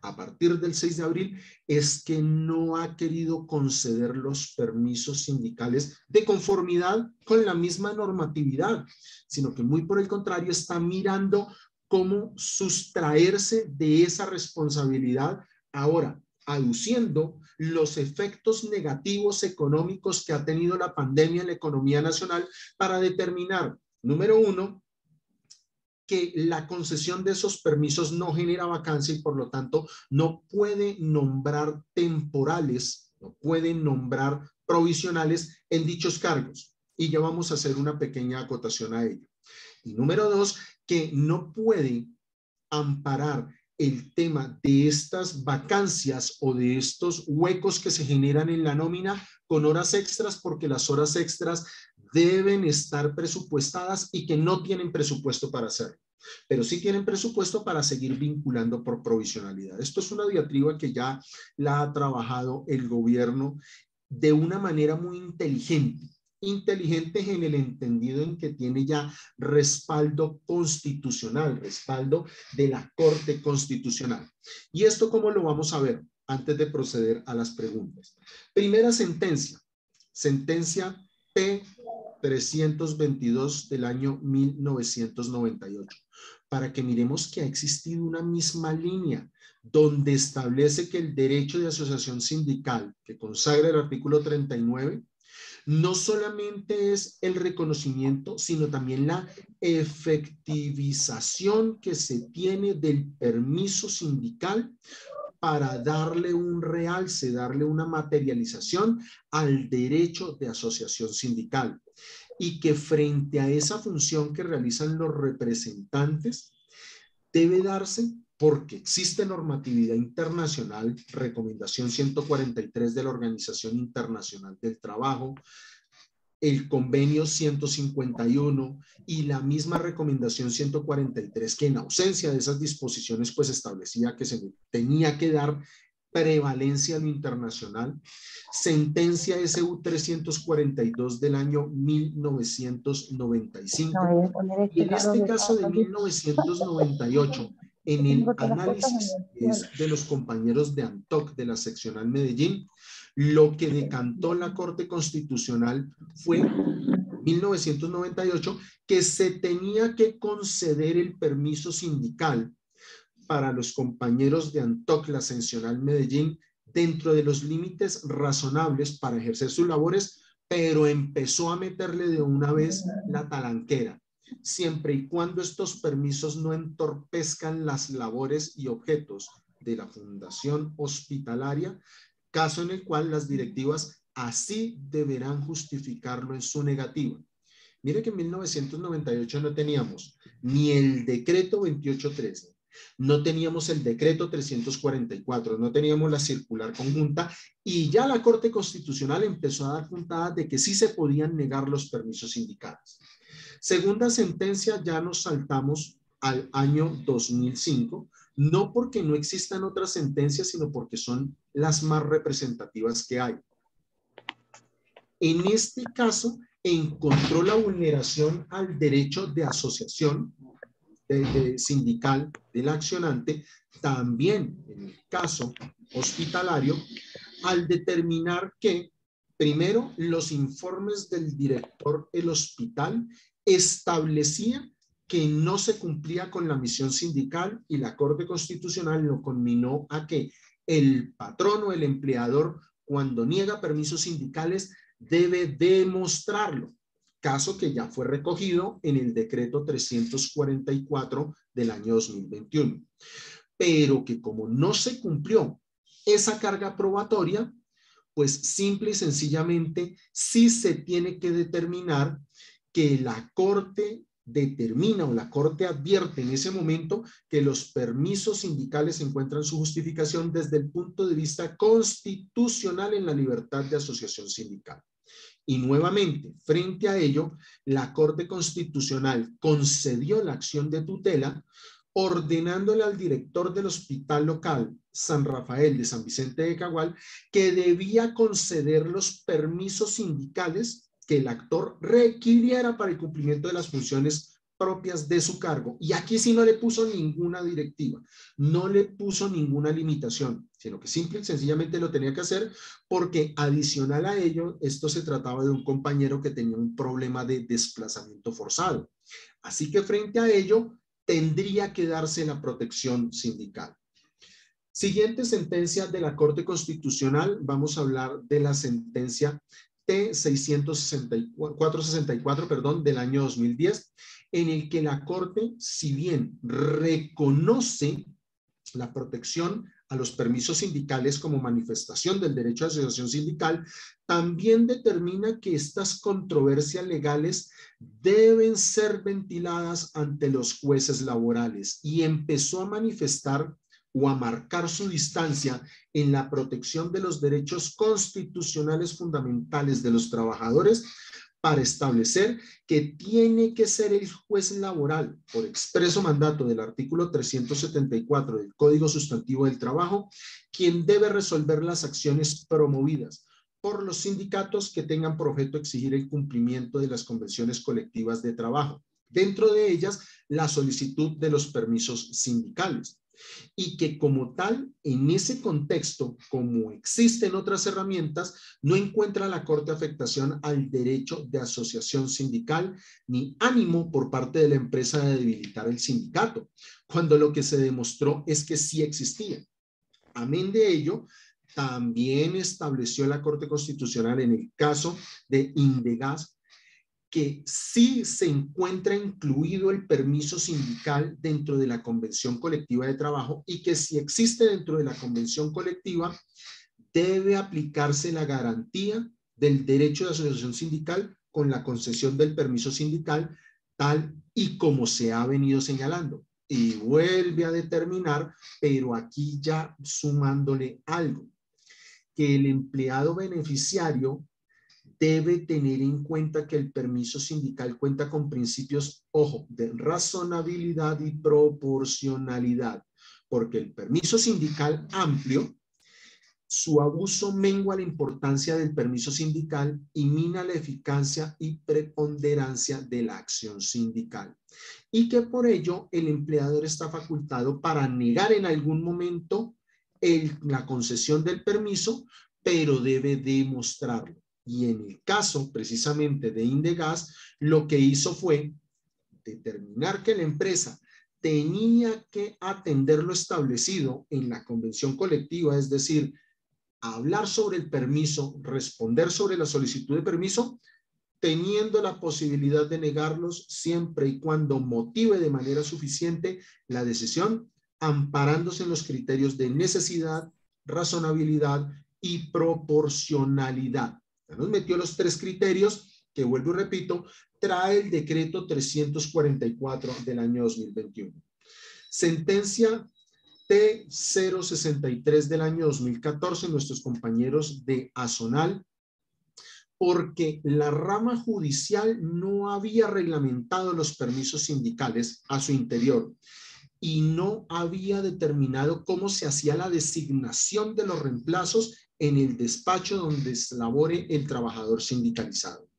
a partir del 6 de abril, es que no ha querido conceder los permisos sindicales de conformidad con la misma normatividad, sino que muy por el contrario está mirando cómo sustraerse de esa responsabilidad ahora, aduciendo los efectos negativos económicos que ha tenido la pandemia en la economía nacional para determinar, número uno, que la concesión de esos permisos no genera vacancia y por lo tanto no puede nombrar temporales, no puede nombrar provisionales en dichos cargos. Y ya vamos a hacer una pequeña acotación a ello. Y número dos, que no puede amparar el tema de estas vacancias o de estos huecos que se generan en la nómina con horas extras, porque las horas extras deben estar presupuestadas y que no tienen presupuesto para hacerlo. pero sí tienen presupuesto para seguir vinculando por provisionalidad. Esto es una diatriba que ya la ha trabajado el gobierno de una manera muy inteligente. Inteligente en el entendido en que tiene ya respaldo constitucional, respaldo de la Corte Constitucional. ¿Y esto cómo lo vamos a ver? Antes de proceder a las preguntas. Primera sentencia, sentencia P-322 del año 1998, para que miremos que ha existido una misma línea donde establece que el derecho de asociación sindical que consagra el artículo 39 no solamente es el reconocimiento, sino también la efectivización que se tiene del permiso sindical para darle un realce, darle una materialización al derecho de asociación sindical. Y que frente a esa función que realizan los representantes, debe darse porque existe normatividad internacional, recomendación 143 de la Organización Internacional del Trabajo, el convenio 151 y la misma recomendación 143, que en ausencia de esas disposiciones pues establecía que se tenía que dar prevalencia a lo internacional. Sentencia SU 342 del año 1995 y en este caso de 1998 en el análisis de los compañeros de ANTOC de la seccional Medellín, lo que decantó la Corte Constitucional fue 1998 que se tenía que conceder el permiso sindical para los compañeros de ANTOC, la seccional Medellín, dentro de los límites razonables para ejercer sus labores, pero empezó a meterle de una vez la talanquera, siempre y cuando estos permisos no entorpezcan las labores y objetos de la fundación hospitalaria, caso en el cual las directivas así deberán justificarlo en su negativa. Mire que en 1998 no teníamos ni el decreto 2813, no teníamos el decreto 344, no teníamos la circular conjunta y ya la Corte Constitucional empezó a dar puntadas de que sí se podían negar los permisos sindicales. Segunda sentencia, ya nos saltamos al año 2005, no porque no existan otras sentencias, sino porque son las más representativas que hay. En este caso, encontró la vulneración al derecho de asociación sindical del accionante, también en el caso hospitalario, al determinar que, primero, los informes del director del hospital establecían que no se cumplía con la misión sindical y la Corte Constitucional lo conminó a que el patrón o el empleador, cuando niega permisos sindicales, debe demostrarlo, caso que ya fue recogido en el decreto 344 del año 2021. Pero que como no se cumplió esa carga probatoria, pues simple y sencillamente sí se tiene que determinar que la Corte determina o la Corte advierte en ese momento que los permisos sindicales encuentran su justificación desde el punto de vista constitucional en la libertad de asociación sindical. Y nuevamente, frente a ello, la Corte Constitucional concedió la acción de tutela ordenándole al director del hospital local San Rafael de San Vicente de Cagual que debía conceder los permisos sindicales que el actor requiriera para el cumplimiento de las funciones propias de su cargo. Y aquí sí no le puso ninguna directiva, no le puso ninguna limitación, sino que simple y sencillamente lo tenía que hacer porque adicional a ello, esto se trataba de un compañero que tenía un problema de desplazamiento forzado. Así que frente a ello, tendría que darse la protección sindical. Siguiente sentencia de la Corte Constitucional, vamos a hablar de la sentencia T-464, del año 2010, en el que la Corte, si bien reconoce la protección a los permisos sindicales como manifestación del derecho a asociación sindical, también determina que estas controversias legales deben ser ventiladas ante los jueces laborales y empezó a manifestar o a marcar su distancia en la protección de los derechos constitucionales fundamentales de los trabajadores para establecer que tiene que ser el juez laboral, por expreso mandato del artículo 374 del Código Sustantivo del Trabajo, quien debe resolver las acciones promovidas por los sindicatos que tengan por objeto exigir el cumplimiento de las convenciones colectivas de trabajo. Dentro de ellas, la solicitud de los permisos sindicales. Y que como tal, en ese contexto, como existen otras herramientas, no encuentra la Corte afectación al derecho de asociación sindical ni ánimo por parte de la empresa de debilitar el sindicato, cuando lo que se demostró es que sí existía. Amén de ello, también estableció la Corte Constitucional en el caso de Indegas que sí se encuentra incluido el permiso sindical dentro de la convención colectiva de trabajo y que si existe dentro de la convención colectiva debe aplicarse la garantía del derecho de asociación sindical con la concesión del permiso sindical tal y como se ha venido señalando. Y vuelve a determinar, pero aquí ya sumándole algo, que el empleado beneficiario debe tener en cuenta que el permiso sindical cuenta con principios, ojo, de razonabilidad y proporcionalidad, porque el permiso sindical amplio, su abuso mengua la importancia del permiso sindical y mina la eficacia y preponderancia de la acción sindical. Y que por ello el empleador está facultado para negar en algún momento la concesión del permiso, pero debe demostrarlo. Y en el caso precisamente de Indegas, lo que hizo fue determinar que la empresa tenía que atender lo establecido en la convención colectiva, es decir, hablar sobre el permiso, responder sobre la solicitud de permiso, teniendo la posibilidad de negarlos siempre y cuando motive de manera suficiente la decisión, amparándose en los criterios de necesidad, razonabilidad y proporcionalidad. Ya nos metió los tres criterios que, vuelvo y repito, trae el decreto 344 del año 2021. Sentencia T063 del año 2014, nuestros compañeros de Azonal, porque la rama judicial no había reglamentado los permisos sindicales a su interior y no había determinado cómo se hacía la designación de los reemplazos en el despacho donde labore el trabajador sindicalizado.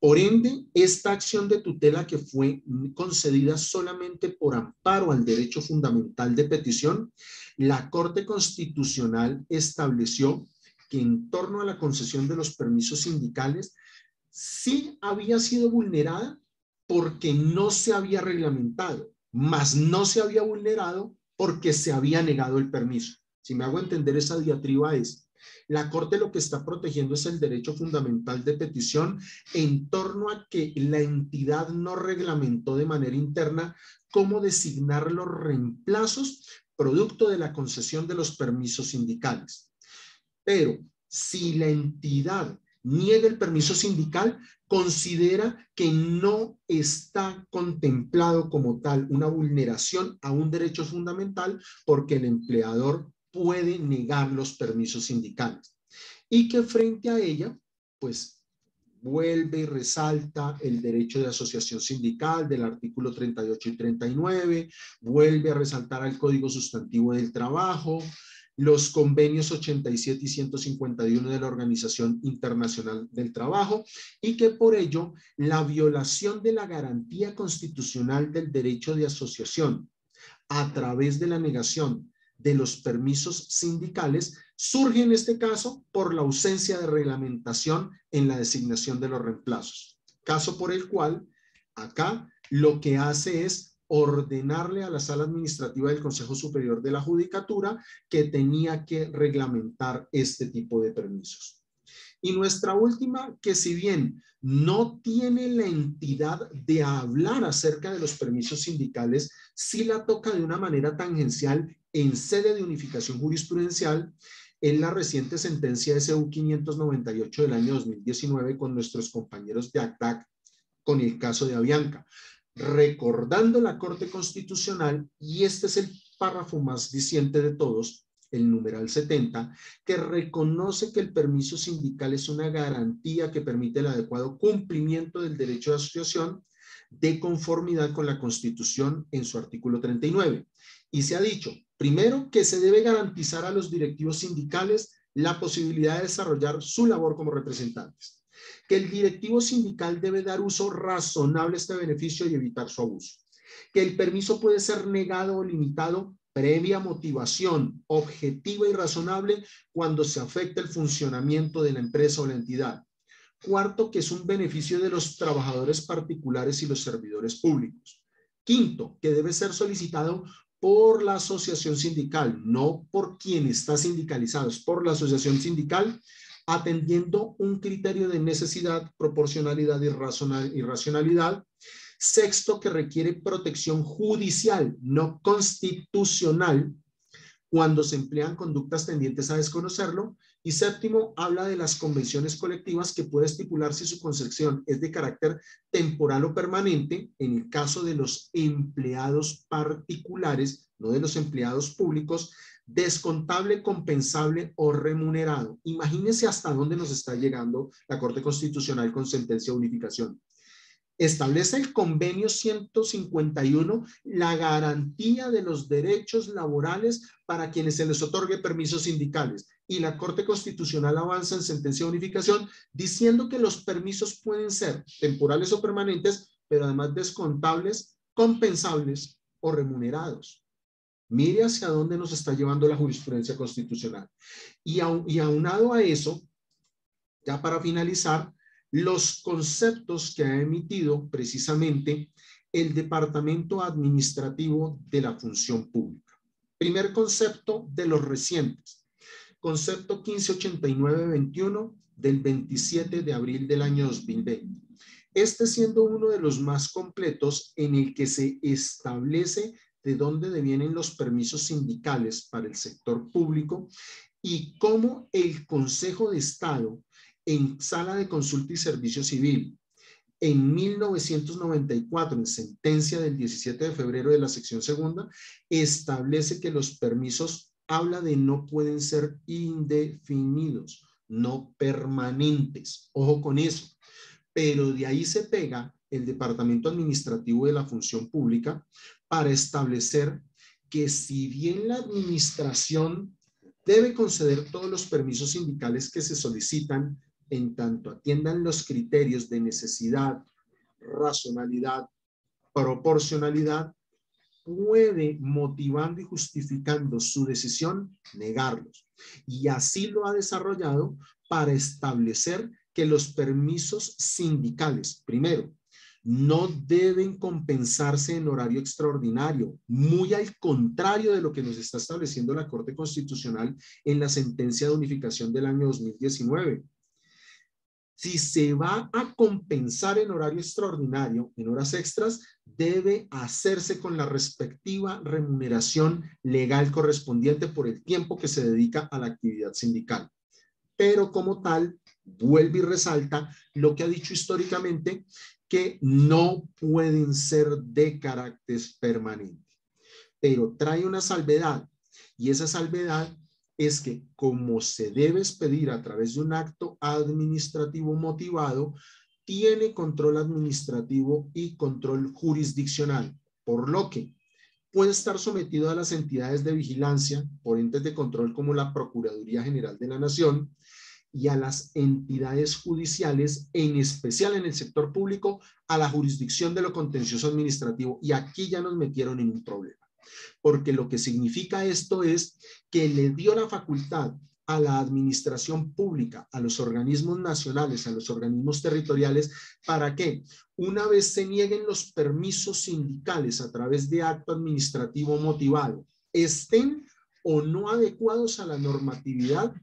Por ende, esta acción de tutela que fue concedida solamente por amparo al derecho fundamental de petición, la Corte Constitucional estableció que en torno a la concesión de los permisos sindicales sí había sido vulnerada porque no se había reglamentado, mas no se había vulnerado porque se había negado el permiso. Si me hago entender, esa diatriba es: la Corte lo que está protegiendo es el derecho fundamental de petición en torno a que la entidad no reglamentó de manera interna cómo designar los reemplazos producto de la concesión de los permisos sindicales. Pero si la entidad niega el permiso sindical, considera que no está contemplado como tal una vulneración a un derecho fundamental porque el empleador puede negar los permisos sindicales. Y que frente a ella, pues vuelve y resalta el derecho de asociación sindical del artículo 38 y 39, vuelve a resaltar al Código Sustantivo del Trabajo, los convenios 87 y 151 de la Organización Internacional del Trabajo, y que por ello la violación de la garantía constitucional del derecho de asociación a través de la negación de los permisos sindicales surge en este caso por la ausencia de reglamentación en la designación de los reemplazos. Caso por el cual acá lo que hace es ordenarle a la Sala Administrativa del Consejo Superior de la Judicatura que tenía que reglamentar este tipo de permisos. Y nuestra última, que si bien no tiene la entidad de hablar acerca de los permisos sindicales, sí la toca de una manera tangencial en sede de unificación jurisprudencial, en la reciente sentencia SU 598 del año 2019 con nuestros compañeros de ACTAC, con el caso de Avianca, recordando la Corte Constitucional, y este es el párrafo más diciente de todos, el numeral 70, que reconoce que el permiso sindical es una garantía que permite el adecuado cumplimiento del derecho de asociación de conformidad con la Constitución en su artículo 39. Y se ha dicho, primero, que se debe garantizar a los directivos sindicales la posibilidad de desarrollar su labor como representantes, que el directivo sindical debe dar uso razonable a este beneficio y evitar su abuso, que el permiso puede ser negado o limitado previa motivación objetiva y razonable cuando se afecta el funcionamiento de la empresa o la entidad. Cuarto, que es un beneficio de los trabajadores particulares y los servidores públicos. Quinto, que debe ser solicitado por la asociación sindical, no por quien está sindicalizado, es por la asociación sindical, atendiendo un criterio de necesidad, proporcionalidad y racionalidad. Sexto, que requiere protección judicial, no constitucional, cuando se emplean conductas tendientes a desconocerlo. Y séptimo, habla de las convenciones colectivas que puede estipular si su concesión es de carácter temporal o permanente en el caso de los empleados particulares, no de los empleados públicos, descontable, compensable o remunerado. Imagínense hasta dónde nos está llegando la Corte Constitucional con sentencia de unificación. Establece el convenio 151 la garantía de los derechos laborales para quienes se les otorgue permisos sindicales, y la Corte Constitucional avanza en sentencia de unificación diciendo que los permisos pueden ser temporales o permanentes, pero además descontables, compensables o remunerados. Mire hacia dónde nos está llevando la jurisprudencia constitucional. Y aunado a eso, ya para finalizar, los conceptos que ha emitido precisamente el Departamento Administrativo de la Función Pública. Primer concepto de los recientes. Concepto 1589-21 del 27 de abril del año 2020. Este siendo uno de los más completos en el que se establece de dónde devienen los permisos sindicales para el sector público y cómo el Consejo de Estado en Sala de Consulta y Servicio Civil en 1994, en sentencia del 17 de febrero de la sección segunda, establece que los permisos habla de no pueden ser indefinidos, no permanentes. Ojo con eso. Pero de ahí se pega el Departamento Administrativo de la Función Pública para establecer que si bien la administración debe conceder todos los permisos sindicales que se solicitan, en tanto atiendan los criterios de necesidad, racionalidad, proporcionalidad, puede, motivando y justificando su decisión, negarlos. Y así lo ha desarrollado para establecer que los permisos sindicales, primero, no deben compensarse en horario extraordinario, muy al contrario de lo que nos está estableciendo la Corte Constitucional en la sentencia de unificación del año 2019. Si se va a compensar en horario extraordinario, en horas extras, debe hacerse con la respectiva remuneración legal correspondiente por el tiempo que se dedica a la actividad sindical. Pero como tal, vuelve y resalta lo que ha dicho históricamente, que no pueden ser de carácter permanente. Pero trae una salvedad, y esa salvedad es que como se debe expedir a través de un acto administrativo motivado, tiene control administrativo y control jurisdiccional, por lo que puede estar sometido a las entidades de vigilancia por entes de control como la Procuraduría General de la Nación y a las entidades judiciales, en especial en el sector público, a la jurisdicción de lo contencioso administrativo. Y aquí ya nos metieron en un problema, porque lo que significa esto es que le dio la facultad a la administración pública, a los organismos nacionales, a los organismos territoriales, para que una vez se nieguen los permisos sindicales a través de acto administrativo motivado, estén o no adecuados a la normatividad,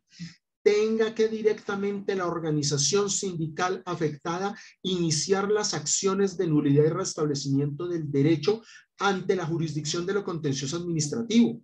tenga que directamente la organización sindical afectada iniciar las acciones de nulidad y restablecimiento del derecho ante la jurisdicción de lo contencioso administrativo.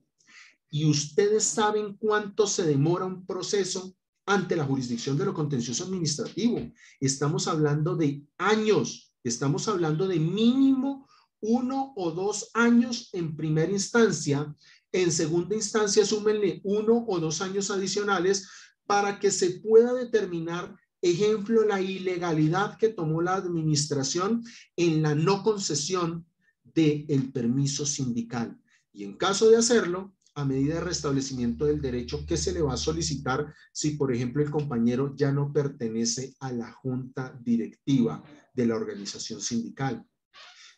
Y ustedes saben cuánto se demora un proceso ante la jurisdicción de lo contencioso administrativo. Estamos hablando de años, estamos hablando de mínimo 1 o 2 años en primera instancia En segunda instancia, súmenle 1 o 2 años adicionales para que se pueda determinar, ejemplo, la ilegalidad que tomó la administración en la no concesión del permiso sindical. Y en caso de hacerlo, a medida de restablecimiento del derecho, ¿qué se le va a solicitar si, por ejemplo, el compañero ya no pertenece a la junta directiva de la organización sindical?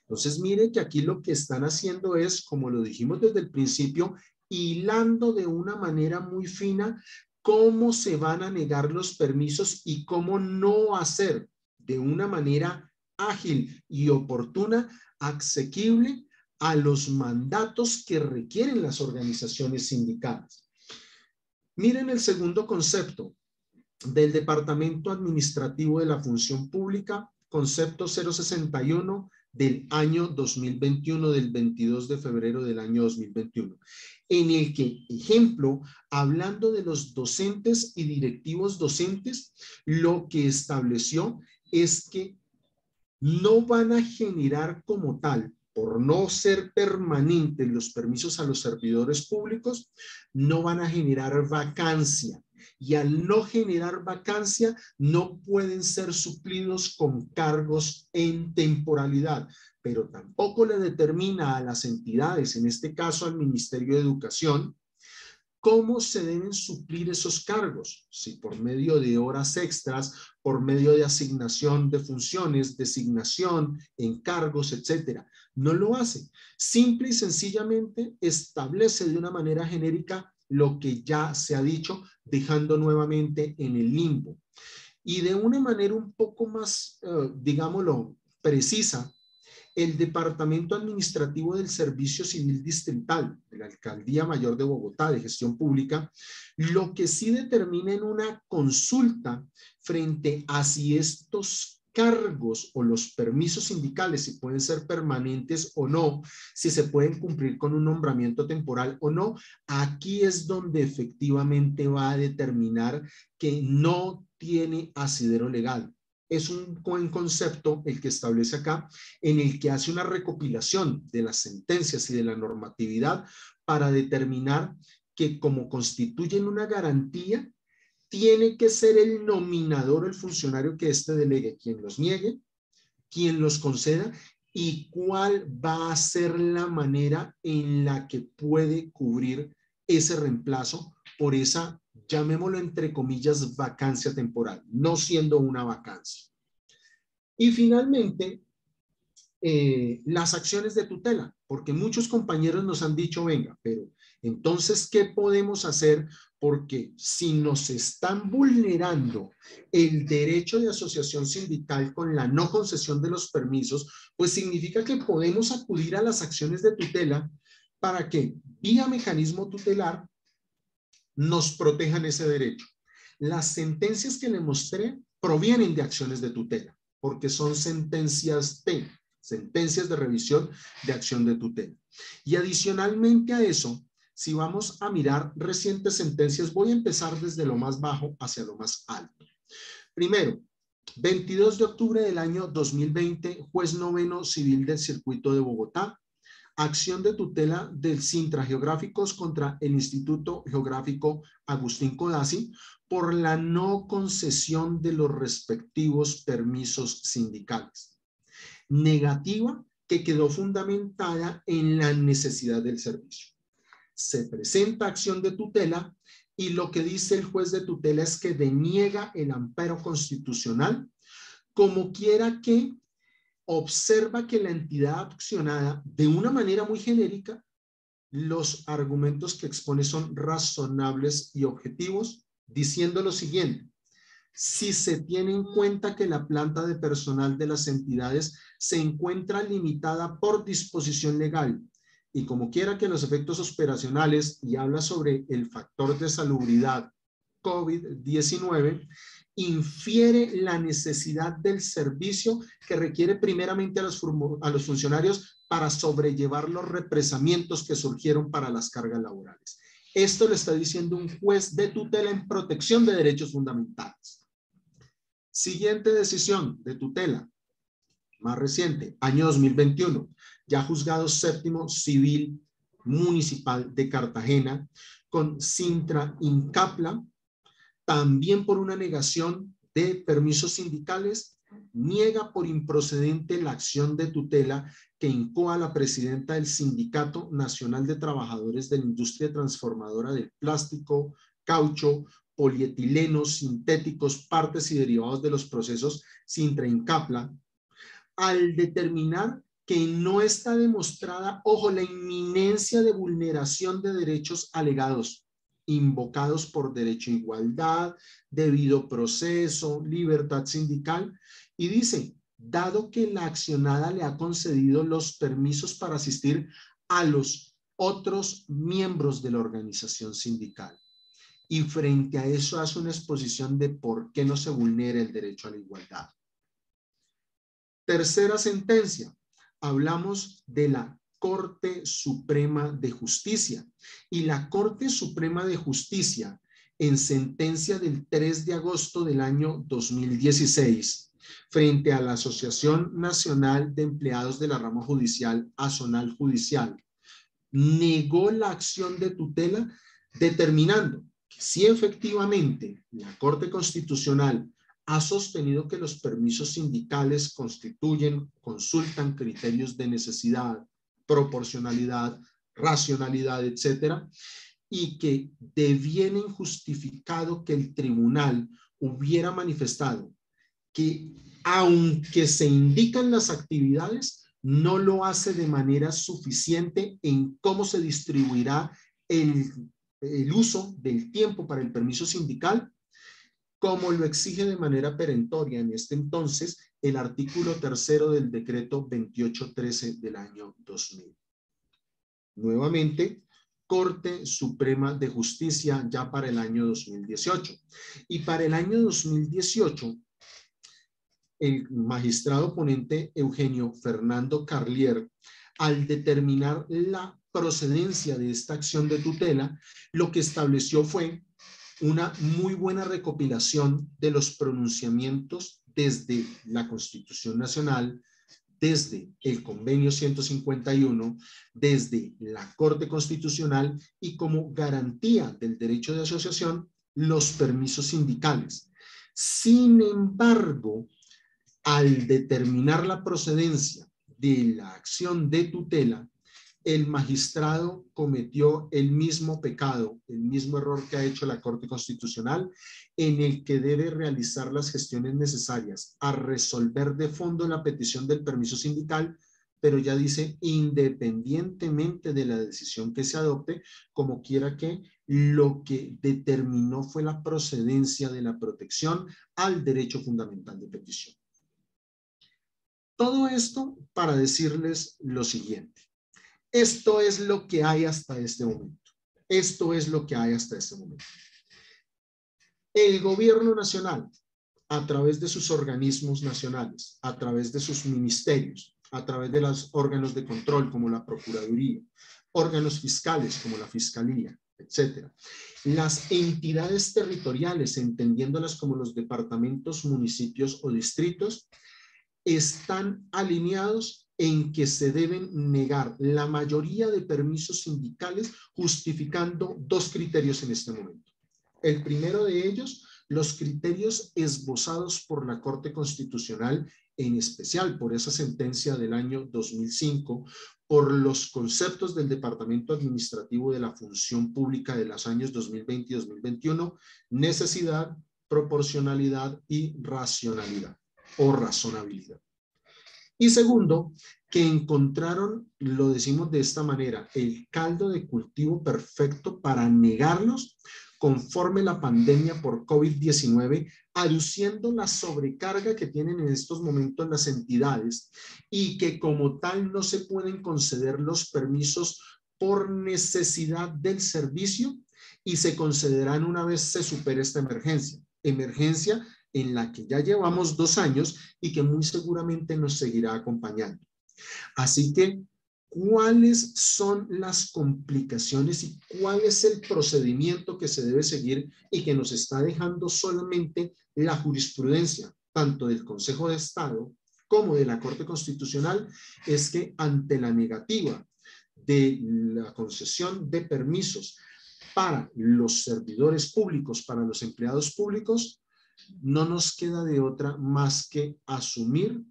Entonces, mire que aquí lo que están haciendo es, como lo dijimos desde el principio, hilando de una manera muy fina cómo se van a negar los permisos y cómo no hacer de una manera ágil y oportuna, asequible a los mandatos que requieren las organizaciones sindicales. Miren el segundo concepto del Departamento Administrativo de la Función Pública, concepto 061 del año 2021, del 22 de febrero del año 2021, en el que, ejemplo, hablando de los docentes y directivos docentes, lo que estableció es que no van a generar como tal, por no ser permanentes los permisos a los servidores públicos, no van a generar vacancia. Y al no generar vacancia, no pueden ser suplidos con cargos en temporalidad, pero tampoco le determina a las entidades, en este caso al Ministerio de Educación, ¿cómo se deben suplir esos cargos? Si por medio de horas extras, por medio de asignación de funciones, designación, encargos, etcétera. No lo hace. Simple y sencillamente establece de una manera genérica lo que ya se ha dicho, dejando nuevamente en el limbo. Y de una manera un poco más, digámoslo, precisa, el Departamento Administrativo del Servicio Civil Distrital de la Alcaldía Mayor de Bogotá de Gestión Pública, lo que sí determina en una consulta frente a si estos cargos o los permisos sindicales, si pueden ser permanentes o no, si se pueden cumplir con un nombramiento temporal o no, aquí es donde efectivamente va a determinar que no tiene asidero legal. Es un buen concepto el que establece acá, en el que hace una recopilación de las sentencias y de la normatividad para determinar que como constituyen una garantía, tiene que ser el nominador, el funcionario que éste delegue, quien los niegue, quien los conceda y cuál va a ser la manera en la que puede cubrir ese reemplazo por esa, llamémoslo entre comillas, vacancia temporal, no siendo una vacancia. Y finalmente, las acciones de tutela, porque muchos compañeros nos han dicho, venga, pero entonces, ¿qué podemos hacer? Porque si nos están vulnerando el derecho de asociación sindical con la no concesión de los permisos, pues significa que podemos acudir a las acciones de tutela para que, vía mecanismo tutelar, nos protejan ese derecho. Las sentencias que le mostré provienen de acciones de tutela, porque son sentencias de revisión de acción de tutela. Y adicionalmente a eso, si vamos a mirar recientes sentencias, voy a empezar desde lo más bajo hacia lo más alto. Primero, 22 de octubre del año 2020, juez noveno civil del circuito de Bogotá, acción de tutela del Sintra Geográficos contra el Instituto Geográfico Agustín Codazzi por la no concesión de los respectivos permisos sindicales. Negativa que quedó fundamentada en la necesidad del servicio. Se presenta acción de tutela y lo que dice el juez de tutela es que deniega el amparo constitucional, como quiera que observa que la entidad accionada, de una manera muy genérica, los argumentos que expone son razonables y objetivos, diciendo lo siguiente: si se tiene en cuenta que la planta de personal de las entidades se encuentra limitada por disposición legal y como quiera que los efectos operacionales, y habla sobre el factor de salubridad COVID-19, infiere la necesidad del servicio que requiere primeramente a los funcionarios para sobrellevar los represamientos que surgieron para las cargas laborales. Esto lo está diciendo un juez de tutela en protección de derechos fundamentales. Siguiente decisión de tutela, más reciente, año 2021, ya juzgado séptimo civil Municipal de Cartagena, con Sintra Incapla, también por una negación de permisos sindicales, niega por improcedente la acción de tutela que incoa a la presidenta del Sindicato Nacional de Trabajadores de la Industria Transformadora del Plástico, Caucho, Polietilenos, Sintéticos, Partes y Derivados de los Procesos, Sintra Incapla, al determinar que no está demostrada, ojo, la inminencia de vulneración de derechos alegados, invocados por derecho a igualdad, debido proceso, libertad sindical, y dice, dado que la accionada le ha concedido los permisos para asistir a los otros miembros de la organización sindical. Y frente a eso hace una exposición de por qué no se vulnera el derecho a la igualdad. Tercera sentencia, hablamos de la Corte Suprema de Justicia. Y la Corte Suprema de Justicia, en sentencia del 3 de agosto del año 2016, frente a la Asociación Nacional de Empleados de la Rama Judicial, Asonal Judicial, negó la acción de tutela, determinando que si efectivamente la Corte Constitucional ha sostenido que los permisos sindicales consultan criterios de necesidad, proporcionalidad, racionalidad, etcétera, y que deviene injustificado que el tribunal hubiera manifestado que aunque se indican las actividades, no lo hace de manera suficiente en cómo se distribuirá el uso del tiempo para el permiso sindical, como lo exige de manera perentoria en este entonces el artículo 3 del decreto 2813 del año 2000. Nuevamente, Corte Suprema de Justicia ya para el año 2018. Y para el año 2018, el magistrado ponente Eugenio Fernando Carlier, al determinar la procedencia de esta acción de tutela, lo que estableció fue una muy buena recopilación de los pronunciamientos desde la Constitución Nacional, desde el Convenio 151, desde la Corte Constitucional y como garantía del derecho de asociación, los permisos sindicales. Sin embargo, al determinar la procedencia de la acción de tutela, el magistrado cometió el mismo pecado, el mismo error que ha hecho la Corte Constitucional, en el que debe realizar las gestiones necesarias a resolver de fondo la petición del permiso sindical, pero ya dice independientemente de la decisión que se adopte, como quiera que lo que determinó fue la procedencia de la protección al derecho fundamental de petición. Todo esto para decirles lo siguiente. Esto es lo que hay hasta este momento. Esto es lo que hay hasta este momento. El gobierno nacional, a través de sus organismos nacionales, a través de sus ministerios, a través de los órganos de control como la Procuraduría, órganos fiscales como la Fiscalía, etcétera. Las entidades territoriales, entendiéndolas como los departamentos, municipios o distritos, están alineados en que se deben negar la mayoría de permisos sindicales justificando dos criterios en este momento. El primero de ellos, los criterios esbozados por la Corte Constitucional, en especial por esa sentencia del año 2005, por los conceptos del Departamento Administrativo de la Función Pública de los años 2020 y 2021, necesidad, proporcionalidad y racionalidad o razonabilidad. Y segundo, que encontraron, lo decimos de esta manera, el caldo de cultivo perfecto para negarlos conforme la pandemia por COVID-19, aduciendo la sobrecarga que tienen en estos momentos las entidades y que como tal no se pueden conceder los permisos por necesidad del servicio y se concederán una vez se supere esta emergencia en la que ya llevamos 2 años y que muy seguramente nos seguirá acompañando. Así que, ¿cuáles son las complicaciones y cuál es el procedimiento que se debe seguir y que nos está dejando solamente la jurisprudencia, tanto del Consejo de Estado como de la Corte Constitucional? Es que ante la negativa de la concesión de permisos para los servidores públicos, para los empleados públicos, no nos queda de otra más que asumir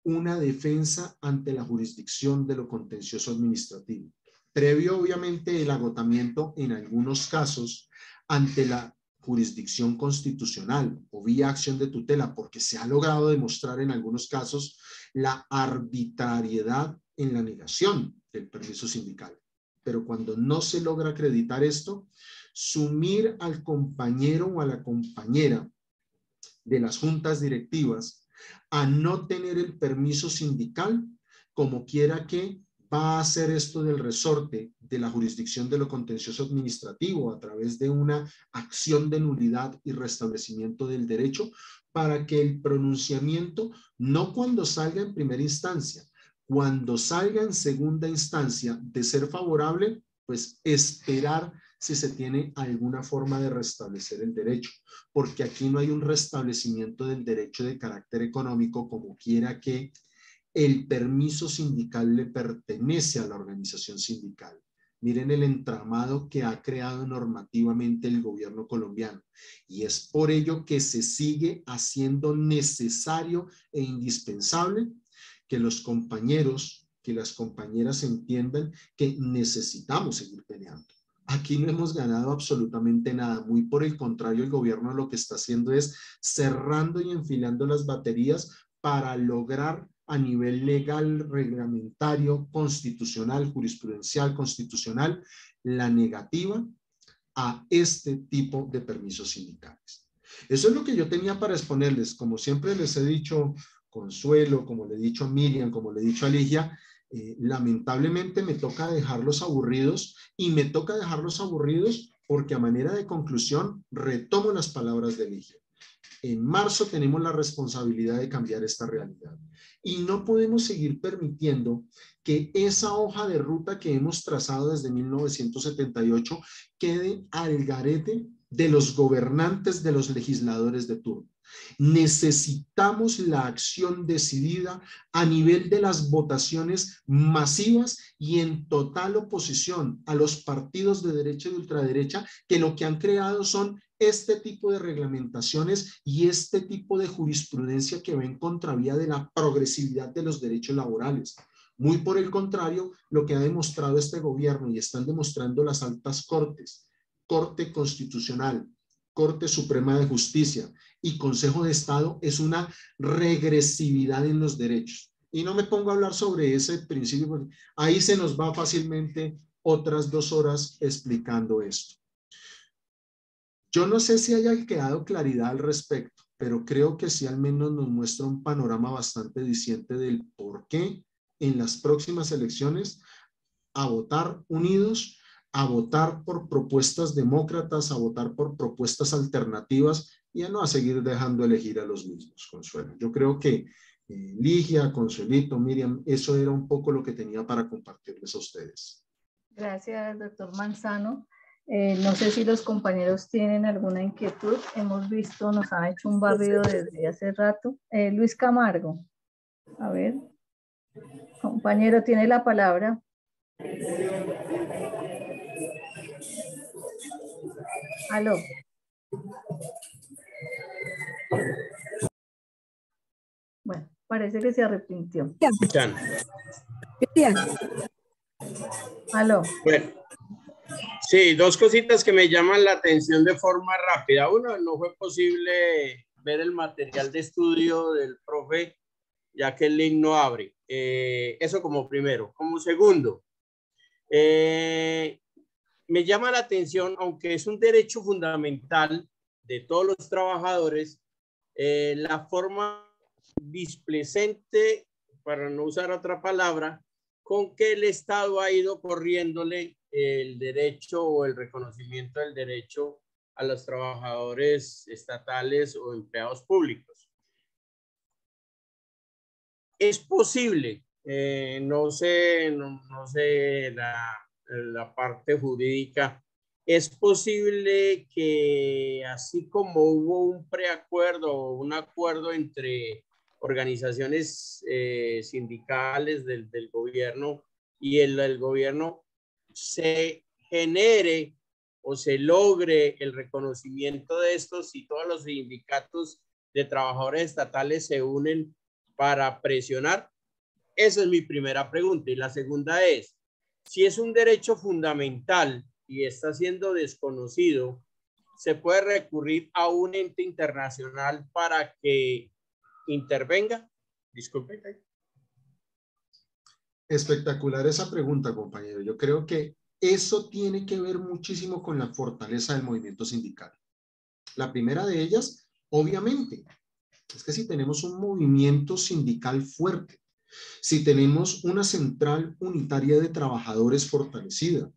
una defensa ante la jurisdicción de lo contencioso administrativo, previo obviamente el agotamiento en algunos casos ante la jurisdicción constitucional o vía acción de tutela, porque se ha logrado demostrar en algunos casos la arbitrariedad en la negación del permiso sindical. Pero cuando no se logra acreditar esto, sumir al compañero o a la compañera de las juntas directivas a no tener el permiso sindical, como quiera que va a hacer esto del resorte de la jurisdicción de lo contencioso administrativo a través de una acción de nulidad y restablecimiento del derecho para que el pronunciamiento, no cuando salga en primera instancia, cuando salga en segunda instancia de ser favorable, pues esperar si se tiene alguna forma de restablecer el derecho, porque aquí no hay un restablecimiento del derecho de carácter económico, como quiera que el permiso sindical le pertenece a la organización sindical. Miren el entramado que ha creado normativamente el gobierno colombiano, y es por ello que se sigue haciendo necesario e indispensable que los compañeros, que las compañeras entiendan que necesitamos seguir peleando. Aquí no hemos ganado absolutamente nada, muy por el contrario, el gobierno lo que está haciendo es cerrando y enfilando las baterías para lograr a nivel legal, reglamentario, constitucional, jurisprudencial, constitucional, la negativa a este tipo de permisos sindicales. Eso es lo que yo tenía para exponerles. Como siempre les he dicho, Consuelo, como le he dicho a Miriam, como le he dicho a Ligia, lamentablemente me toca dejarlos aburridos, y me toca dejarlos aburridos porque a manera de conclusión retomo las palabras de Ligia. En marzo tenemos la responsabilidad de cambiar esta realidad y no podemos seguir permitiendo que esa hoja de ruta que hemos trazado desde 1978 quede al garete de los gobernantes, de los legisladores de turno. Necesitamos la acción decidida a nivel de las votaciones masivas y en total oposición a los partidos de derecha y ultraderecha, que lo que han creado son este tipo de reglamentaciones y este tipo de jurisprudencia que va en contravía de la progresividad de los derechos laborales. Muy por el contrario, lo que ha demostrado este gobierno y están demostrando las altas cortes, Corte Constitucional, Corte Suprema de Justicia y Consejo de Estado, es una regresividad en los derechos. Y no me pongo a hablar sobre ese principio, porque ahí se nos va fácilmente otras 2 horas explicando esto. Yo no sé si haya quedado claridad al respecto, pero creo que sí al menos nos muestra un panorama bastante diciente del por qué en las próximas elecciones a votar unidos, a votar por propuestas demócratas, a votar por propuestas alternativas y a no a seguir dejando elegir a los mismos, Consuelo. Yo creo que Ligia, Consuelito, Miriam, eso era un poco lo que tenía para compartirles a ustedes. Gracias, doctor Manzano. No sé si los compañeros tienen alguna inquietud. Hemos visto, nos han hecho un barrido desde hace rato. Luis Camargo, a ver. Compañero, tiene la palabra. Aló. Bueno, parece que se arrepintió. Aló. Bueno, sí, 2 cositas que me llaman la atención de forma rápida. Uno, no fue posible ver el material de estudio del profe, ya que el link no abre. Eso como primero. Como segundo, me llama la atención, aunque es un derecho fundamental de todos los trabajadores, la forma displecente, para no usar otra palabra, con que el Estado ha ido corriéndole el derecho o el reconocimiento del derecho a los trabajadores estatales o empleados públicos. Es posible, no sé la parte jurídica, es posible que así como hubo un preacuerdo o un acuerdo entre organizaciones sindicales del gobierno y el gobierno se genere o se logre el reconocimiento de estos y todos los sindicatos de trabajadores estatales se unen para presionar? Esa es mi primera pregunta. Y la segunda es, si es un derecho fundamental y está siendo desconocido, ¿se puede recurrir a un ente internacional para que intervenga? Disculpe. Espectacular esa pregunta, compañero. Yo creo que eso tiene que ver muchísimo con la fortaleza del movimiento sindical. La primera de ellas, obviamente, es que si tenemos un movimiento sindical fuerte, si tenemos una central unitaria de trabajadores fortalecida,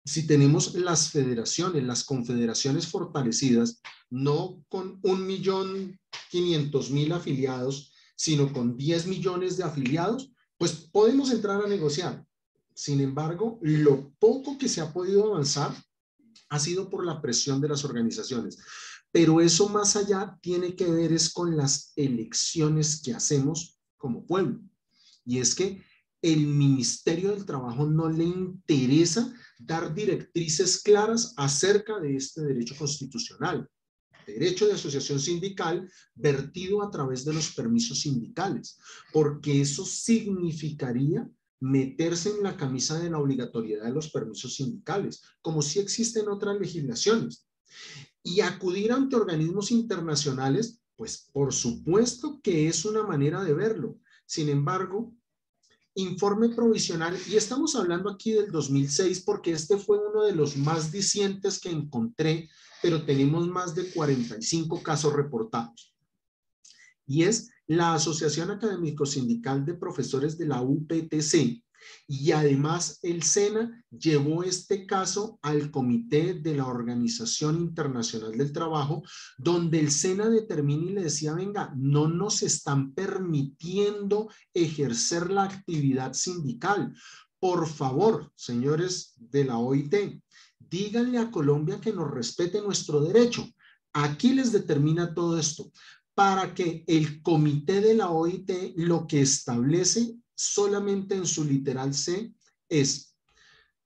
si tenemos las federaciones, las confederaciones fortalecidas, no con 1.500.000 afiliados, sino con 10 millones de afiliados, pues podemos entrar a negociar. Sin embargo, lo poco que se ha podido avanzar ha sido por la presión de las organizaciones. Pero eso más allá tiene que ver es con las elecciones que hacemos como pueblo. Y es que el Ministerio del Trabajo no le interesa dar directrices claras acerca de este derecho constitucional, derecho de asociación sindical vertido a través de los permisos sindicales, porque eso significaría meterse en la camisa de la obligatoriedad de los permisos sindicales, como sí existen otras legislaciones. Y acudir ante organismos internacionales, pues por supuesto que es una manera de verlo. Sin embargo, informe provisional, y estamos hablando aquí del 2006 porque este fue uno de los más dicientes que encontré, pero tenemos más de 45 casos reportados. Y es la Asociación Académico Sindical de Profesores de la UPTC. Y además el SENA llevó este caso al Comité de la Organización Internacional del Trabajo, donde el SENA determina y le decía, venga, no nos están permitiendo ejercer la actividad sindical. Por favor, señores de la OIT, díganle a Colombia que nos respete nuestro derecho. Aquí les determina todo esto, para que el comité de la OIT lo que establece solamente en su literal C es,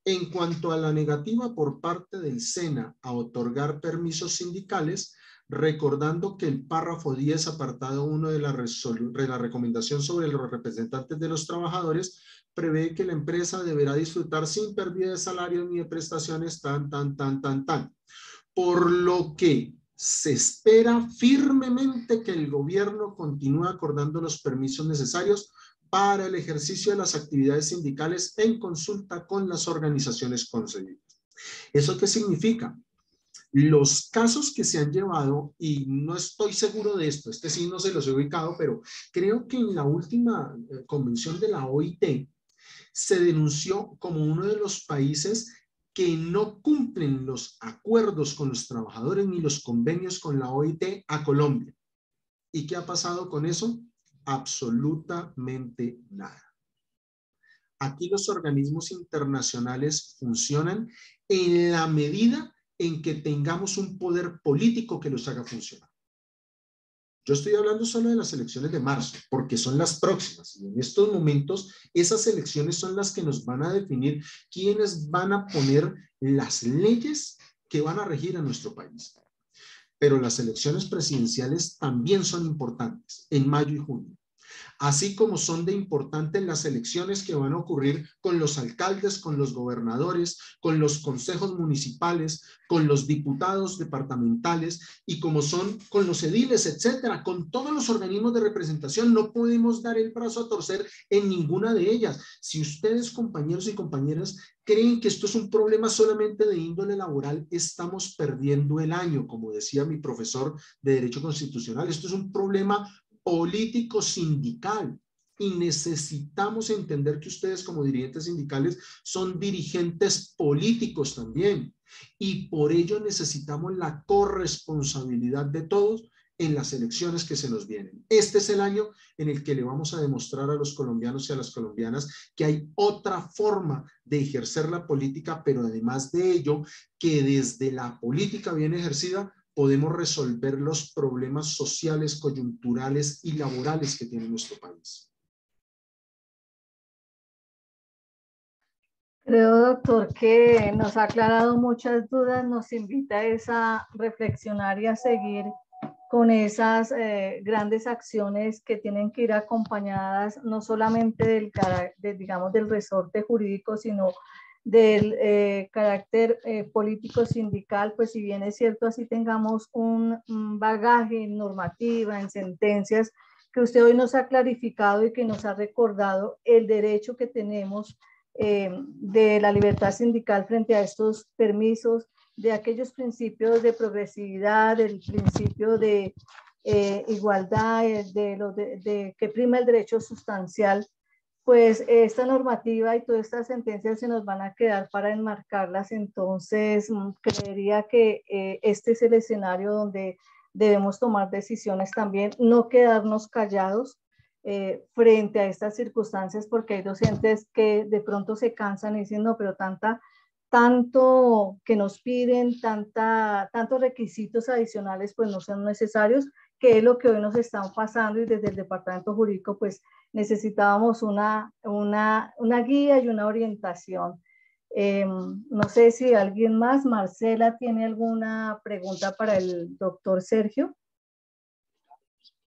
en cuanto a la negativa por parte del SENA a otorgar permisos sindicales, recordando que el párrafo 10, apartado 1 de la recomendación sobre los representantes de los trabajadores, prevé que la empresa deberá disfrutar sin pérdida de salario ni de prestaciones tan. Por lo que se espera firmemente que el gobierno continúe acordando los permisos necesarios para el ejercicio de las actividades sindicales en consulta con las organizaciones concebidas. ¿Eso qué significa? Los casos que se han llevado, y no estoy seguro de esto, este sí no se los he ubicado, pero creo que en la última convención de la OIT se denunció como uno de los países que no cumplen los acuerdos con los trabajadores ni los convenios con la OIT a Colombia. ¿Y qué ha pasado con eso? Absolutamente nada. Aquí los organismos internacionales funcionan en la medida en que tengamos un poder político que los haga funcionar. Yo estoy hablando solo de las elecciones de marzo, porque son las próximas. Y en estos momentos, esas elecciones son las que nos van a definir quiénes van a poner las leyes que van a regir a nuestro país. Pero las elecciones presidenciales también son importantes, en mayo y junio. Así como son de importantes las elecciones que van a ocurrir con los alcaldes, con los gobernadores, con los consejos municipales, con los diputados departamentales y como son con los ediles, etcétera, con todos los organismos de representación. No podemos dar el brazo a torcer en ninguna de ellas. Si ustedes, compañeros y compañeras, creen que esto es un problema solamente de índole laboral, estamos perdiendo el año, como decía mi profesor de Derecho Constitucional. Esto es un problema político sindical y necesitamos entender que ustedes como dirigentes sindicales son dirigentes políticos también y por ello necesitamos la corresponsabilidad de todos en las elecciones que se nos vienen. Este es el año en el que le vamos a demostrar a los colombianos y a las colombianas que hay otra forma de ejercer la política, pero además de ello, que desde la política bien ejercida podemos resolver los problemas sociales, coyunturales y laborales que tiene nuestro país. Creo, doctor, que nos ha aclarado muchas dudas, nos invita a reflexionar y a seguir con esas grandes acciones que tienen que ir acompañadas no solamente digamos, del resorte jurídico, sino del carácter político sindical, pues si bien es cierto, así tengamos un bagaje en normativa, en sentencias, que usted hoy nos ha clarificado y que nos ha recordado el derecho que tenemos de la libertad sindical frente a estos permisos, de aquellos principios de progresividad, del principio de igualdad, que prima el derecho sustancial. Pues esta normativa y todas estas sentencias se nos van a quedar para enmarcarlas. Entonces, creería que este es el escenario donde debemos tomar decisiones también, no quedarnos callados frente a estas circunstancias, porque hay docentes que de pronto se cansan y dicen, no, pero tanto que nos piden, tantos requisitos adicionales, pues no son necesarios, que es lo que hoy nos están pasando, y desde el departamento jurídico, pues necesitábamos una guía y una orientación. No sé si alguien más, Marcela, tiene alguna pregunta para el doctor Sergio.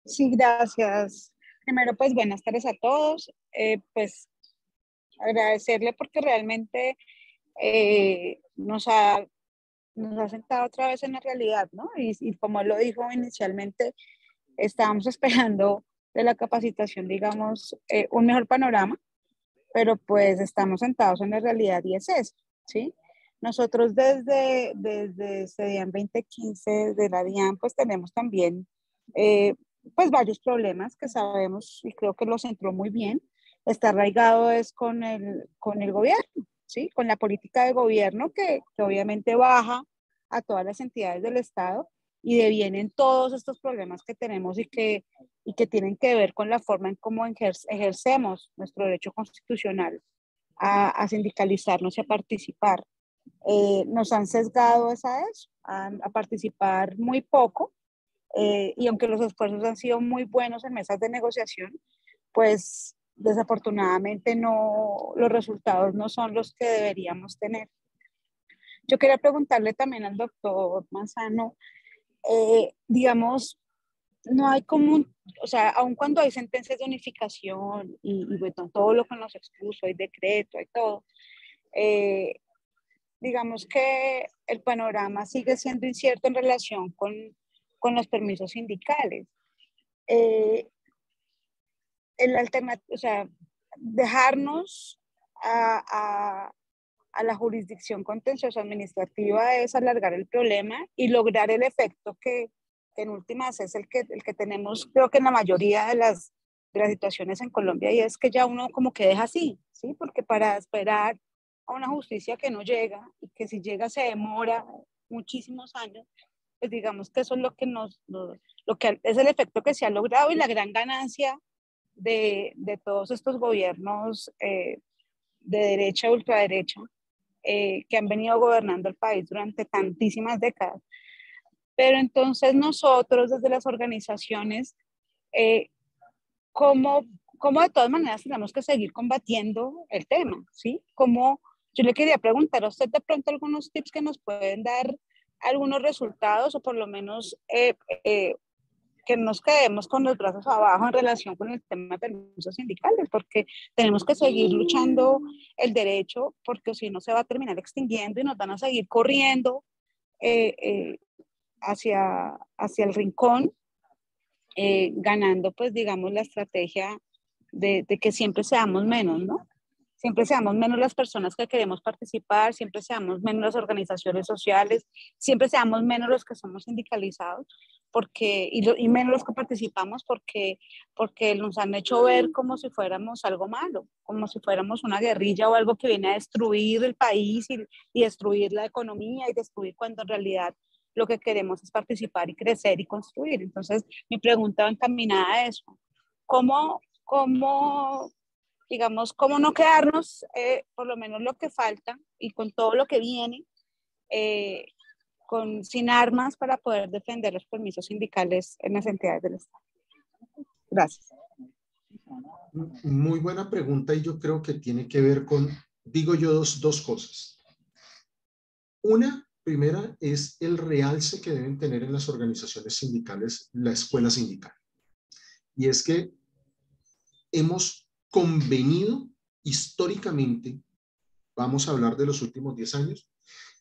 Sí, gracias. Primero, pues buenas tardes a todos. Pues agradecerle porque realmente nos ha sentado otra vez en la realidad, ¿no? Y como él lo dijo inicialmente, estábamos esperando de la capacitación, digamos, un mejor panorama, pero pues estamos sentados en la realidad y es eso, ¿sí? Nosotros desde CEDIAN 2015 de la DIAN, pues tenemos también pues varios problemas que sabemos y creo que lo centró muy bien. Está arraigado es con el gobierno, ¿sí? Con la política de gobierno que obviamente baja a todas las entidades del Estado y devienen todos estos problemas que tenemos y que tienen que ver con la forma en cómo ejercemos nuestro derecho constitucional a sindicalizarnos y a participar. Nos han sesgado a participar muy poco, y aunque los esfuerzos han sido muy buenos en mesas de negociación, pues desafortunadamente los resultados no son los que deberíamos tener. Yo quería preguntarle también al doctor Manzano, digamos, no hay como o sea, aun cuando hay sentencias de unificación y bueno, todo lo que nos expuso, hay decreto, hay todo, digamos que el panorama sigue siendo incierto en relación con los permisos sindicales. O sea, dejarnos a la jurisdicción contencioso administrativa es alargar el problema y lograr el efecto que en últimas es el que tenemos, creo que en la mayoría de las situaciones en Colombia, y es que ya uno como que deja así, ¿sí? Porque para esperar a una justicia que no llega y que si llega se demora muchísimos años, pues digamos que eso es lo que es el efecto que se ha logrado y la gran ganancia de todos estos gobiernos de derecha e ultraderecha que han venido gobernando el país durante tantísimas décadas. Pero entonces nosotros desde las organizaciones, ¿cómo de todas maneras tenemos que seguir combatiendo el tema? ¿Sí? Yo le quería preguntar a usted de pronto algunos tips que nos pueden dar algunos resultados o por lo menos que nos quedemos con los brazos abajo en relación con el tema de permisos sindicales, porque tenemos que seguir luchando el derecho, porque si no se va a terminar extinguiendo y nos van a seguir corriendo hacia el rincón, ganando, pues, digamos, la estrategia de que siempre seamos menos, ¿no? Siempre seamos menos las personas que queremos participar, siempre seamos menos las organizaciones sociales, siempre seamos menos los que somos sindicalizados y menos los que participamos porque nos han hecho ver como si fuéramos algo malo, como si fuéramos una guerrilla o algo que viene a destruir el país y destruir la economía y destruir cuando en realidad lo que queremos es participar y crecer y construir. Entonces, mi pregunta va encaminada a eso. ¿Cómo digamos, cómo no quedarnos, por lo menos lo que falta y con todo lo que viene, sin armas para poder defender los permisos sindicales en las entidades del Estado? Gracias. Muy buena pregunta y yo creo que tiene que ver con digo yo dos cosas. Una, primera, es el realce que deben tener en las organizaciones sindicales la escuela sindical. Y es que hemos convenido históricamente, vamos a hablar de los últimos 10 años,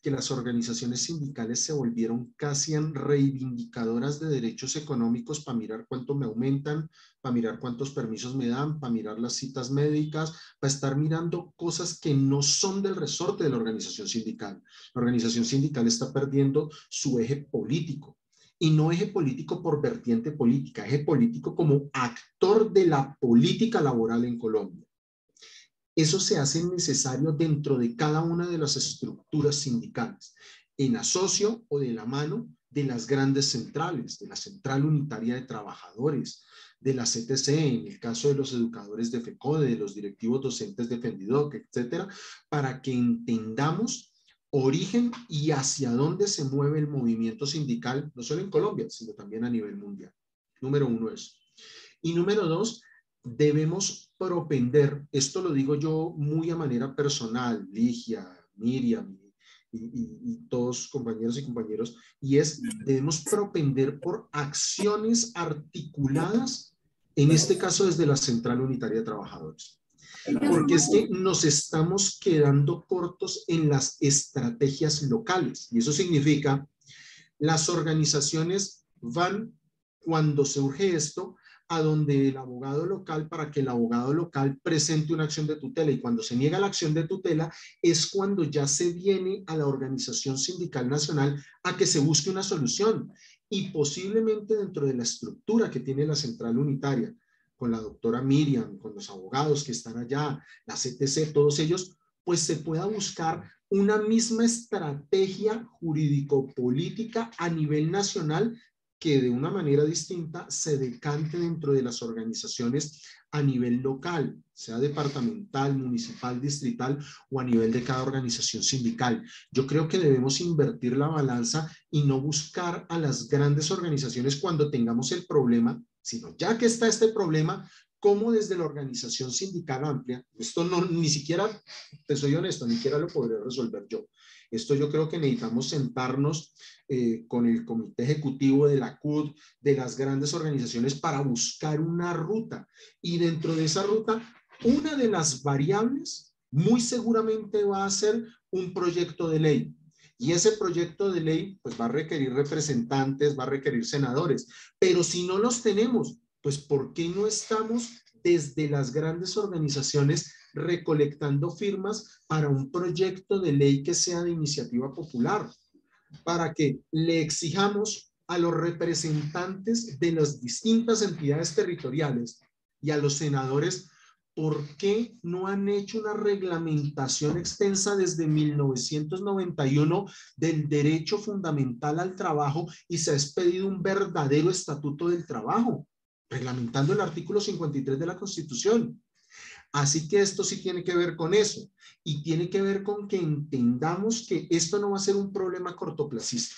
que las organizaciones sindicales se volvieron casi reivindicadoras de derechos económicos para mirar cuánto me aumentan, para mirar cuántos permisos me dan, para mirar las citas médicas, para estar mirando cosas que no son del resorte de la organización sindical. La organización sindical está perdiendo su eje político. Y no eje político por vertiente política, eje político como actor de la política laboral en Colombia. Eso se hace necesario dentro de cada una de las estructuras sindicales, en asocio o de la mano de las grandes centrales, de la Central Unitaria de Trabajadores, de la CTC, en el caso de los educadores de FECODE, de los directivos docentes de FENDIDOC, etcétera, para que entendamos origen y hacia dónde se mueve el movimiento sindical, no solo en Colombia, sino también a nivel mundial. Número uno eso. Y número dos, debemos propender, esto lo digo yo muy a manera personal, Ligia, Miriam y todos compañeros y compañeros, y es, debemos propender por acciones articuladas, en este caso desde la Central Unitaria de Trabajadores. Porque es que nos estamos quedando cortos en las estrategias locales, y eso significa, las organizaciones van, cuando se urge esto, a donde el abogado local para que el abogado local presente una acción de tutela, y cuando se niega la acción de tutela es cuando ya se viene a la organización sindical nacional a que se busque una solución, y posiblemente dentro de la estructura que tiene la Central Unitaria, con la doctora Miriam, con los abogados que están allá, la CTC, todos ellos, pues se pueda buscar una misma estrategia jurídico-política a nivel nacional que de una manera distinta se decante dentro de las organizaciones a nivel local, sea departamental, municipal, distrital o a nivel de cada organización sindical. Yo creo que debemos invertir la balanza y no buscar a las grandes organizaciones cuando tengamos el problema, sino ya que está este problema, cómo desde la organización sindical amplia, esto no, ni siquiera, te soy honesto, ni siquiera lo podré resolver yo. Esto yo creo que necesitamos sentarnos con el comité ejecutivo de la CUT, de las grandes organizaciones, para buscar una ruta. Y dentro de esa ruta, una de las variables muy seguramente va a ser un proyecto de ley. Y ese proyecto de ley pues va a requerir representantes, va a requerir senadores. Pero si no los tenemos, pues ¿por qué no estamos desde las grandes organizaciones recolectando firmas para un proyecto de ley que sea de iniciativa popular? Para que le exijamos a los representantes de las distintas entidades territoriales y a los senadores, ¿por qué no han hecho una reglamentación extensa desde 1991 del derecho fundamental al trabajo y se ha expedido un verdadero estatuto del trabajo, reglamentando el artículo 53 de la Constitución? Así que esto sí tiene que ver con eso, y tiene que ver con que entendamos que esto no va a ser un problema cortoplacista.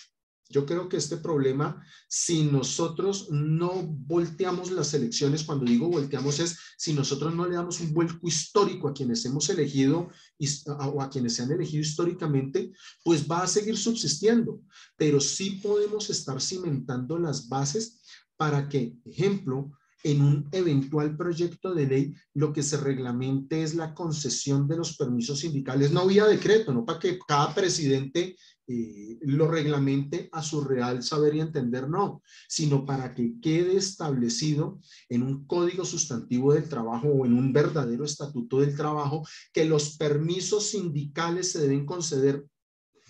Yo creo que este problema, si nosotros no volteamos las elecciones, cuando digo volteamos es si nosotros no le damos un vuelco histórico a quienes hemos elegido o a quienes se han elegido históricamente, pues va a seguir subsistiendo. Pero sí podemos estar cimentando las bases para que, ejemplo, en un eventual proyecto de ley, lo que se reglamente es la concesión de los permisos sindicales, no vía decreto, no para que cada presidente lo reglamente a su real saber y entender, no, sino para que quede establecido en un código sustantivo del trabajo o en un verdadero estatuto del trabajo que los permisos sindicales se deben conceder.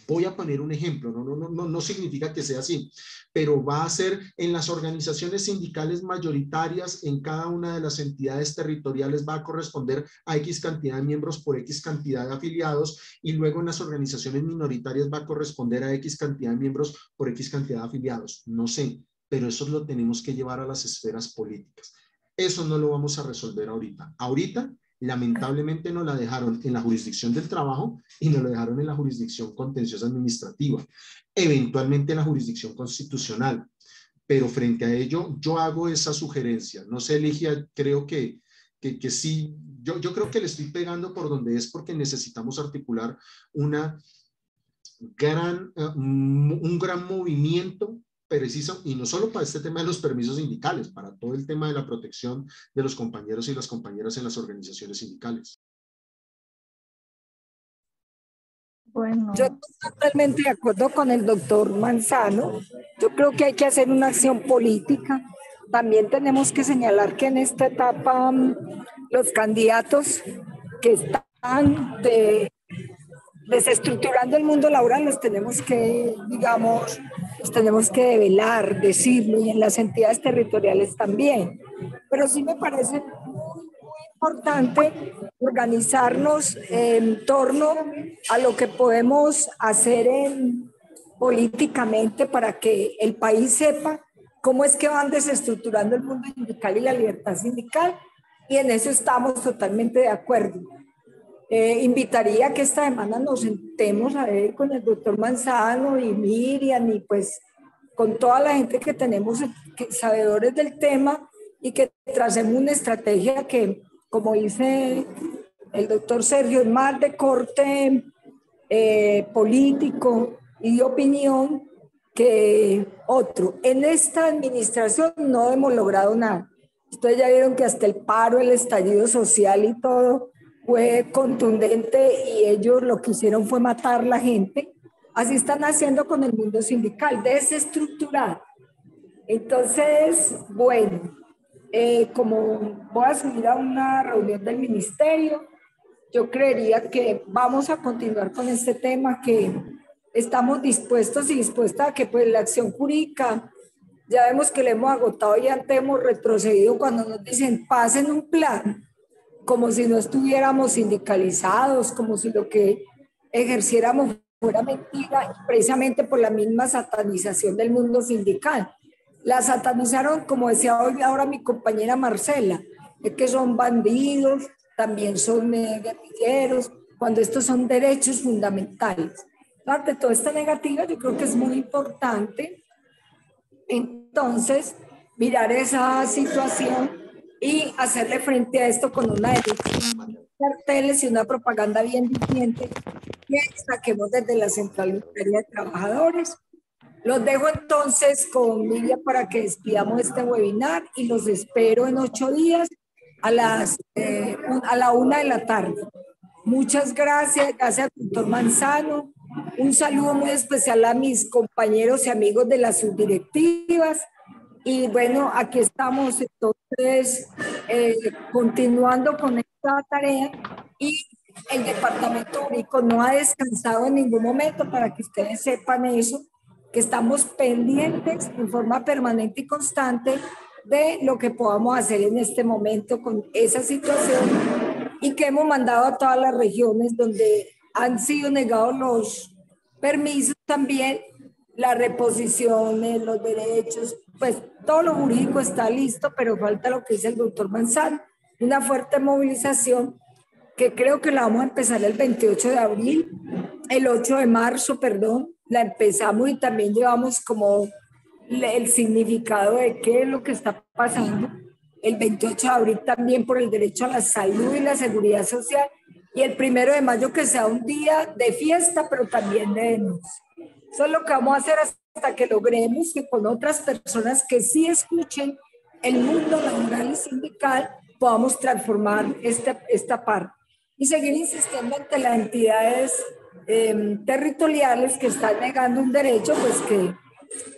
Voy a poner un ejemplo, no significa que sea así, pero va a ser en las organizaciones sindicales mayoritarias, en cada una de las entidades territoriales va a corresponder a X cantidad de miembros por X cantidad de afiliados, y luego en las organizaciones minoritarias va a corresponder a X cantidad de miembros por X cantidad de afiliados. No sé, pero eso lo tenemos que llevar a las esferas políticas. Eso no lo vamos a resolver ahorita. Ahorita, lamentablemente, nos la dejaron en la jurisdicción del trabajo y nos lo dejaron en la jurisdicción contenciosa administrativa, eventualmente en la jurisdicción constitucional. Pero frente a ello, yo hago esa sugerencia. No sé, Ligia, creo que que sí, yo creo que le estoy pegando por donde es, porque necesitamos articular un gran movimiento preciso, y no solo para este tema de los permisos sindicales, para todo el tema de la protección de los compañeros y las compañeras en las organizaciones sindicales. Bueno. Yo estoy totalmente de acuerdo con el doctor Manzano. Yo creo que hay que hacer una acción política. También tenemos que señalar que en esta etapa los candidatos que están desestructurando el mundo laboral los tenemos que, digamos, los tenemos que develar, decirlo, y en las entidades territoriales también. Pero sí me parece muy importante organizarnos en torno a lo que podemos hacer políticamente para que el país sepa cómo es que van desestructurando el mundo sindical y la libertad sindical, y en eso estamos totalmente de acuerdo. Invitaría a que esta semana nos sentemos a ver con el doctor Manzano y Miriam y pues con toda la gente que tenemos, sabedores del tema, y que tracemos una estrategia que, como dice el doctor Sergio, es más de corte político y de opinión que otro. En esta administración no hemos logrado nada. Ustedes ya vieron que hasta el paro, el estallido social y todo fue contundente, y ellos lo que hicieron fue matar a la gente. Así están haciendo con el mundo sindical, desestructurar. Entonces, bueno, como voy a subir a una reunión del ministerio, yo creería que vamos a continuar con este tema, que estamos dispuestos y dispuestas a que pues la acción jurídica, ya vemos que le hemos agotado y antes hemos retrocedido cuando nos dicen pasen un plan, como si no estuviéramos sindicalizados, como si lo que ejerciéramos fuera mentira, precisamente por la misma satanización del mundo sindical. La satanizaron, como decía hoy ahora mi compañera Marcela, es que son bandidos, también son guerrilleros, cuando estos son derechos fundamentales. Ante toda esta negativa, yo creo que es muy importante, entonces, mirar esa situación y hacerle frente a esto con una carteles y una propaganda bien diligente que saquemos desde la Central Unitaria de Trabajadores. Los dejo entonces con Miriam para que despidamos este webinar, y los espero en 8 días a la 1 de la tarde. Muchas gracias, gracias al doctor Manzano. Un saludo muy especial a mis compañeros y amigos de las subdirectivas. Y bueno, aquí estamos entonces continuando con esta tarea, y el departamento jurídico no ha descansado en ningún momento, para que ustedes sepan eso, que estamos pendientes en forma permanente y constante de lo que podamos hacer en este momento con esa situación, y que hemos mandado a todas las regiones donde han sido negados los permisos también, las reposiciones, los derechos, pues todo lo jurídico está listo, pero falta lo que dice el doctor Manzano, una fuerte movilización que creo que la vamos a empezar el 28 de abril, el 8 de marzo, perdón, la empezamos, y también llevamos como el significado de qué es lo que está pasando. El 28 de abril también por el derecho a la salud y la seguridad social, y el 1 de mayo que sea un día de fiesta, pero también de denuncia. Eso es lo que vamos a hacer hasta que logremos que con otras personas que sí escuchen el mundo laboral y sindical podamos transformar esta parte, y seguir insistiendo ante las entidades territoriales que están negando un derecho pues que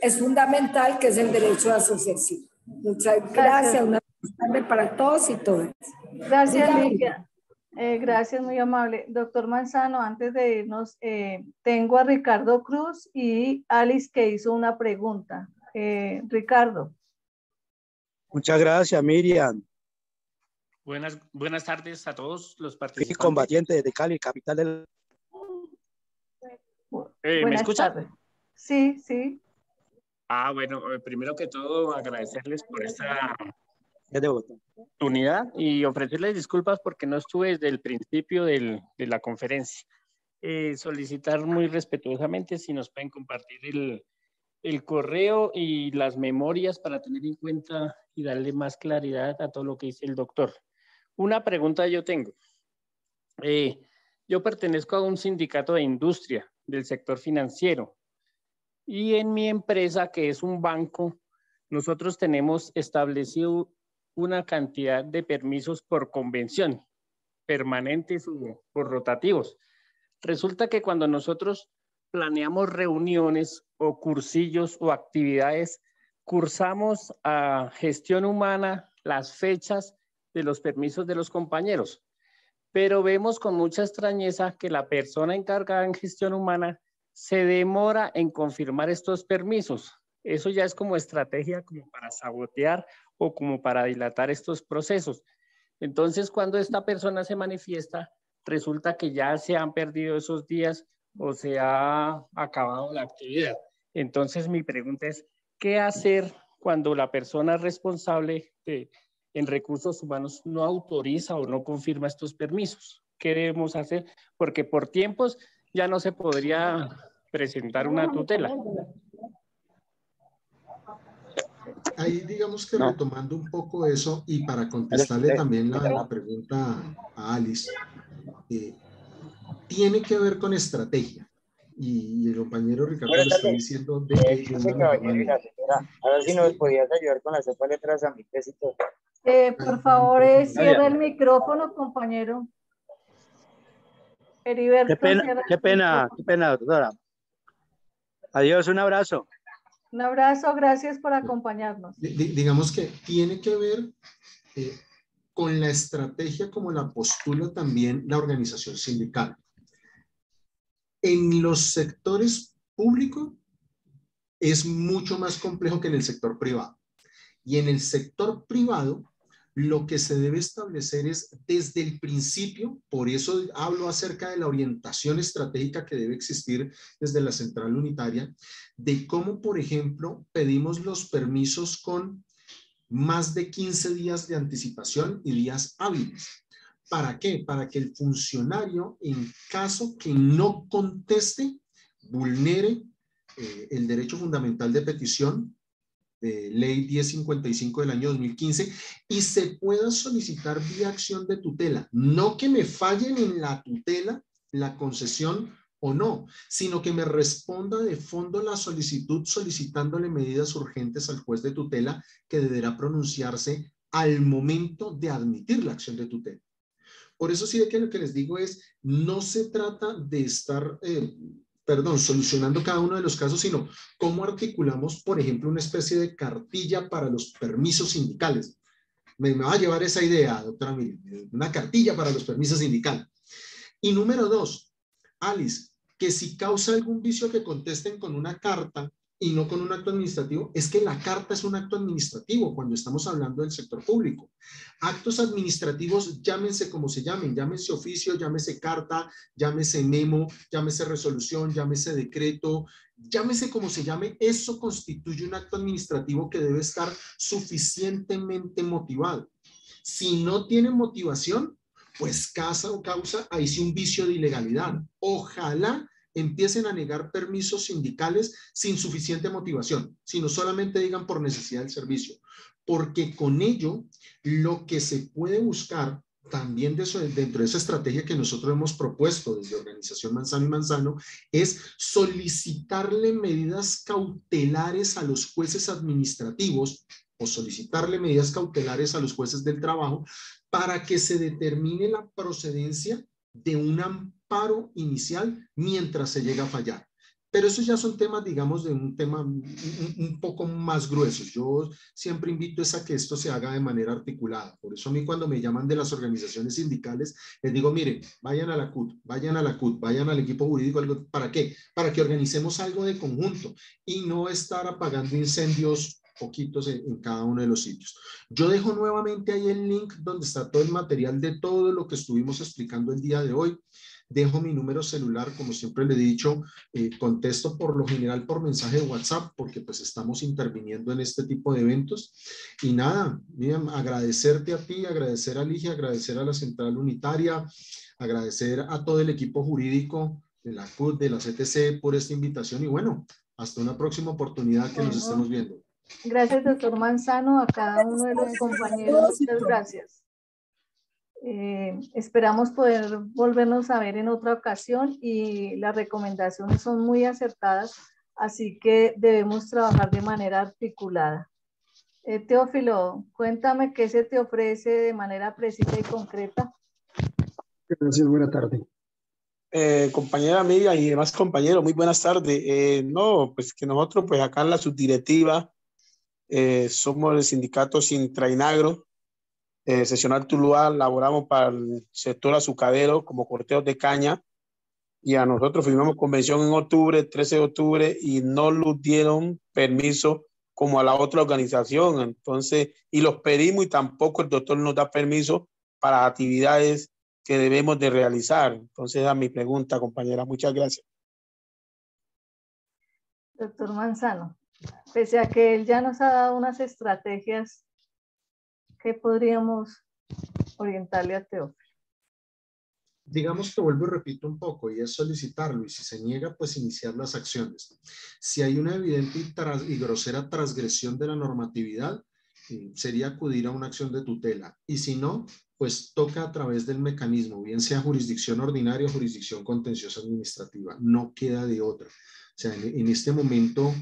es fundamental, que es el derecho de asociación. Muchas gracias. Una tarde para todos y todas. Gracias, Miriam. Gracias, muy amable. Doctor Manzano, antes de irnos, tengo a Ricardo Cruz y Alice que hizo una pregunta. Ricardo. Muchas gracias, Miriam. Buenas tardes a todos los participantes. Combatiente de Cali, capital del... ¿Me escuchan? Tardes. Sí, sí. Bueno, primero que todo agradecerles por esta oportunidad y ofrecerles disculpas porque no estuve desde el principio de la conferencia. Solicitar muy respetuosamente si nos pueden compartir el correo y las memorias para tener en cuenta y darle más claridad a todo lo que dice el doctor. Una pregunta yo tengo. Yo pertenezco a un sindicato de industria del sector financiero y en mi empresa, que es un banco, nosotros tenemos establecido una cantidad de permisos por convención, permanentes o por rotativos. Resulta que cuando nosotros planeamos reuniones o cursillos o actividades, cursamos a gestión humana las fechas de los permisos de los compañeros, pero vemos con mucha extrañeza que la persona encargada en gestión humana se demora en confirmar estos permisos. Eso ya es como estrategia como para sabotear o como para dilatar estos procesos. Entonces, cuando esta persona se manifiesta, resulta que ya se han perdido esos días o se ha acabado la actividad. Entonces, mi pregunta es, ¿qué hacer cuando la persona responsable en recursos humanos no autoriza o no confirma estos permisos? ¿Qué debemos hacer? Porque por tiempos ya no se podría presentar una tutela. Ahí digamos que retomando un poco eso y para contestarle también la pregunta a Alice, tiene que ver con estrategia. Y el compañero Ricardo lo está diciendo de una mejor manera. A ver si nos podías ayudar con las sopa letras a mi tecito. Por favor, cierra el micrófono, compañero. Heriberto, qué pena, doctora. Adiós, un abrazo. Un abrazo, gracias por acompañarnos. Digamos que tiene que ver con la estrategia como la postula también la organización sindical. En los sectores públicos es mucho más complejo que en el sector privado. Y en el sector privado, lo que se debe establecer es desde el principio, por eso hablo acerca de la orientación estratégica que debe existir desde la central unitaria, de cómo, por ejemplo, pedimos los permisos con más de 15 días de anticipación y días hábiles. ¿Para qué? Para que el funcionario, en caso que no conteste, vulnere el derecho fundamental de petición, Ley 1055 del año 2015, y se pueda solicitar vía acción de tutela. No que me fallen en la tutela, la concesión o no, sino que me responda de fondo la solicitud solicitándole medidas urgentes al juez de tutela que deberá pronunciarse al momento de admitir la acción de tutela. Por eso sí que lo que les digo es, no se trata de estar solucionando cada uno de los casos, sino cómo articulamos, por ejemplo, una especie de cartilla para los permisos sindicales. Me va a llevar esa idea, doctora Miriam, una cartilla para los permisos sindicales. Y número 2, Alice, que si causa algún vicio que contesten con una carta y no con un acto administrativo, es que la carta es un acto administrativo cuando estamos hablando del sector público. Actos administrativos, llámense como se llamen, llámese oficio, llámese carta, llámese memo, llámese resolución, llámese decreto, llámese como se llame, eso constituye un acto administrativo que debe estar suficientemente motivado. Si no tiene motivación, pues causa ahí sí un vicio de ilegalidad. Ojalá empiecen a negar permisos sindicales sin suficiente motivación, sino solamente digan por necesidad del servicio, porque con ello lo que se puede buscar también dentro de esa estrategia que nosotros hemos propuesto desde Organización Manzano y Manzano es solicitarle medidas cautelares a los jueces administrativos o solicitarle medidas cautelares a los jueces del trabajo para que se determine la procedencia de un amparo inicial mientras se llega a fallar. Pero esos ya son temas, digamos, de un tema un poco más grueso. Yo siempre invito a que esto se haga de manera articulada. Por eso a mí cuando me llaman de las organizaciones sindicales, les digo, miren, vayan a la CUT, vayan al equipo jurídico. ¿Para qué? Para que organicemos algo de conjunto y no estar apagando incendios poquitos en cada uno de los sitios. Yo dejo nuevamente ahí el link donde está todo el material de todo lo que estuvimos explicando el día de hoy. Dejo mi número celular, como siempre le he dicho, contesto por lo general por mensaje de WhatsApp, porque pues estamos interviniendo en este tipo de eventos. Y nada, Miriam, agradecerte a ti, agradecer a Ligia, agradecer a la Central Unitaria, agradecer a todo el equipo jurídico de la CUT, de la CTC por esta invitación y bueno, hasta una próxima oportunidad que nos estemos viendo. Gracias, doctor Manzano, a cada uno de los compañeros. Muchas gracias. Esperamos poder volvernos a ver en otra ocasión y las recomendaciones son muy acertadas, así que debemos trabajar de manera articulada. Teófilo, cuéntame qué se te ofrece de manera precisa y concreta. Gracias, buena tarde. Compañera amiga y demás compañeros, muy buenas tardes. No, pues que nosotros pues acá en la subdirectiva somos el sindicato Sintrainagro, seccional Tuluá, laboramos para el sector azucarero como corteos de caña y a nosotros firmamos convención en octubre, 13 de octubre, y no nos dieron permiso como a la otra organización. Entonces, y los pedimos y tampoco el doctor nos da permiso para actividades que debemos de realizar. Entonces, esa es mi pregunta, compañera. Muchas gracias. Doctor Manzano, pese a que él ya nos ha dado unas estrategias, ¿qué podríamos orientarle a Teófilo? Digamos que vuelvo y repito un poco, y es solicitarlo, y si se niega, pues iniciar las acciones. Si hay una evidente y grosera transgresión de la normatividad, sería acudir a una acción de tutela, y si no, pues toca a través del mecanismo, bien sea jurisdicción ordinaria o jurisdicción contenciosa administrativa, no queda de otra. O sea, en este momento,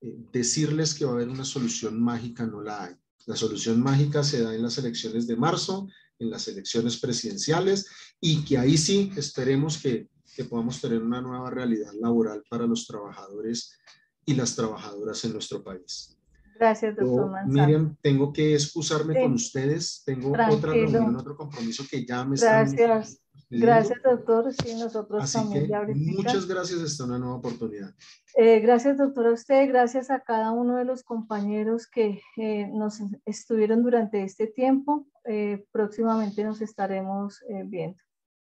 decirles que va a haber una solución mágica no la hay. La solución mágica se da en las elecciones de marzo, en las elecciones presidenciales, y que ahí sí esperemos que podamos tener una nueva realidad laboral para los trabajadores y las trabajadoras en nuestro país. Gracias, doctor Manzano. Miriam, tengo que excusarme con ustedes, tengo otra reunión, otro compromiso que ya me están pidiendo. Gracias, doctor. Sí, nosotros Así también que ya ahorita. muchas gracias, hasta una nueva oportunidad. Gracias, doctor, a usted, gracias a cada uno de los compañeros que nos estuvieron durante este tiempo. Próximamente nos estaremos viendo.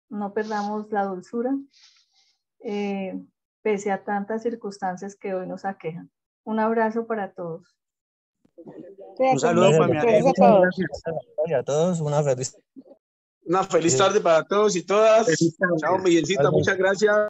No perdamos la dulzura, pese a tantas circunstancias que hoy nos aquejan. Un abrazo para todos. Un saludo para mi amigo. Gracias a todos. Una feliz tarde para todos y todas. Chao, Miguelcita, muchas gracias.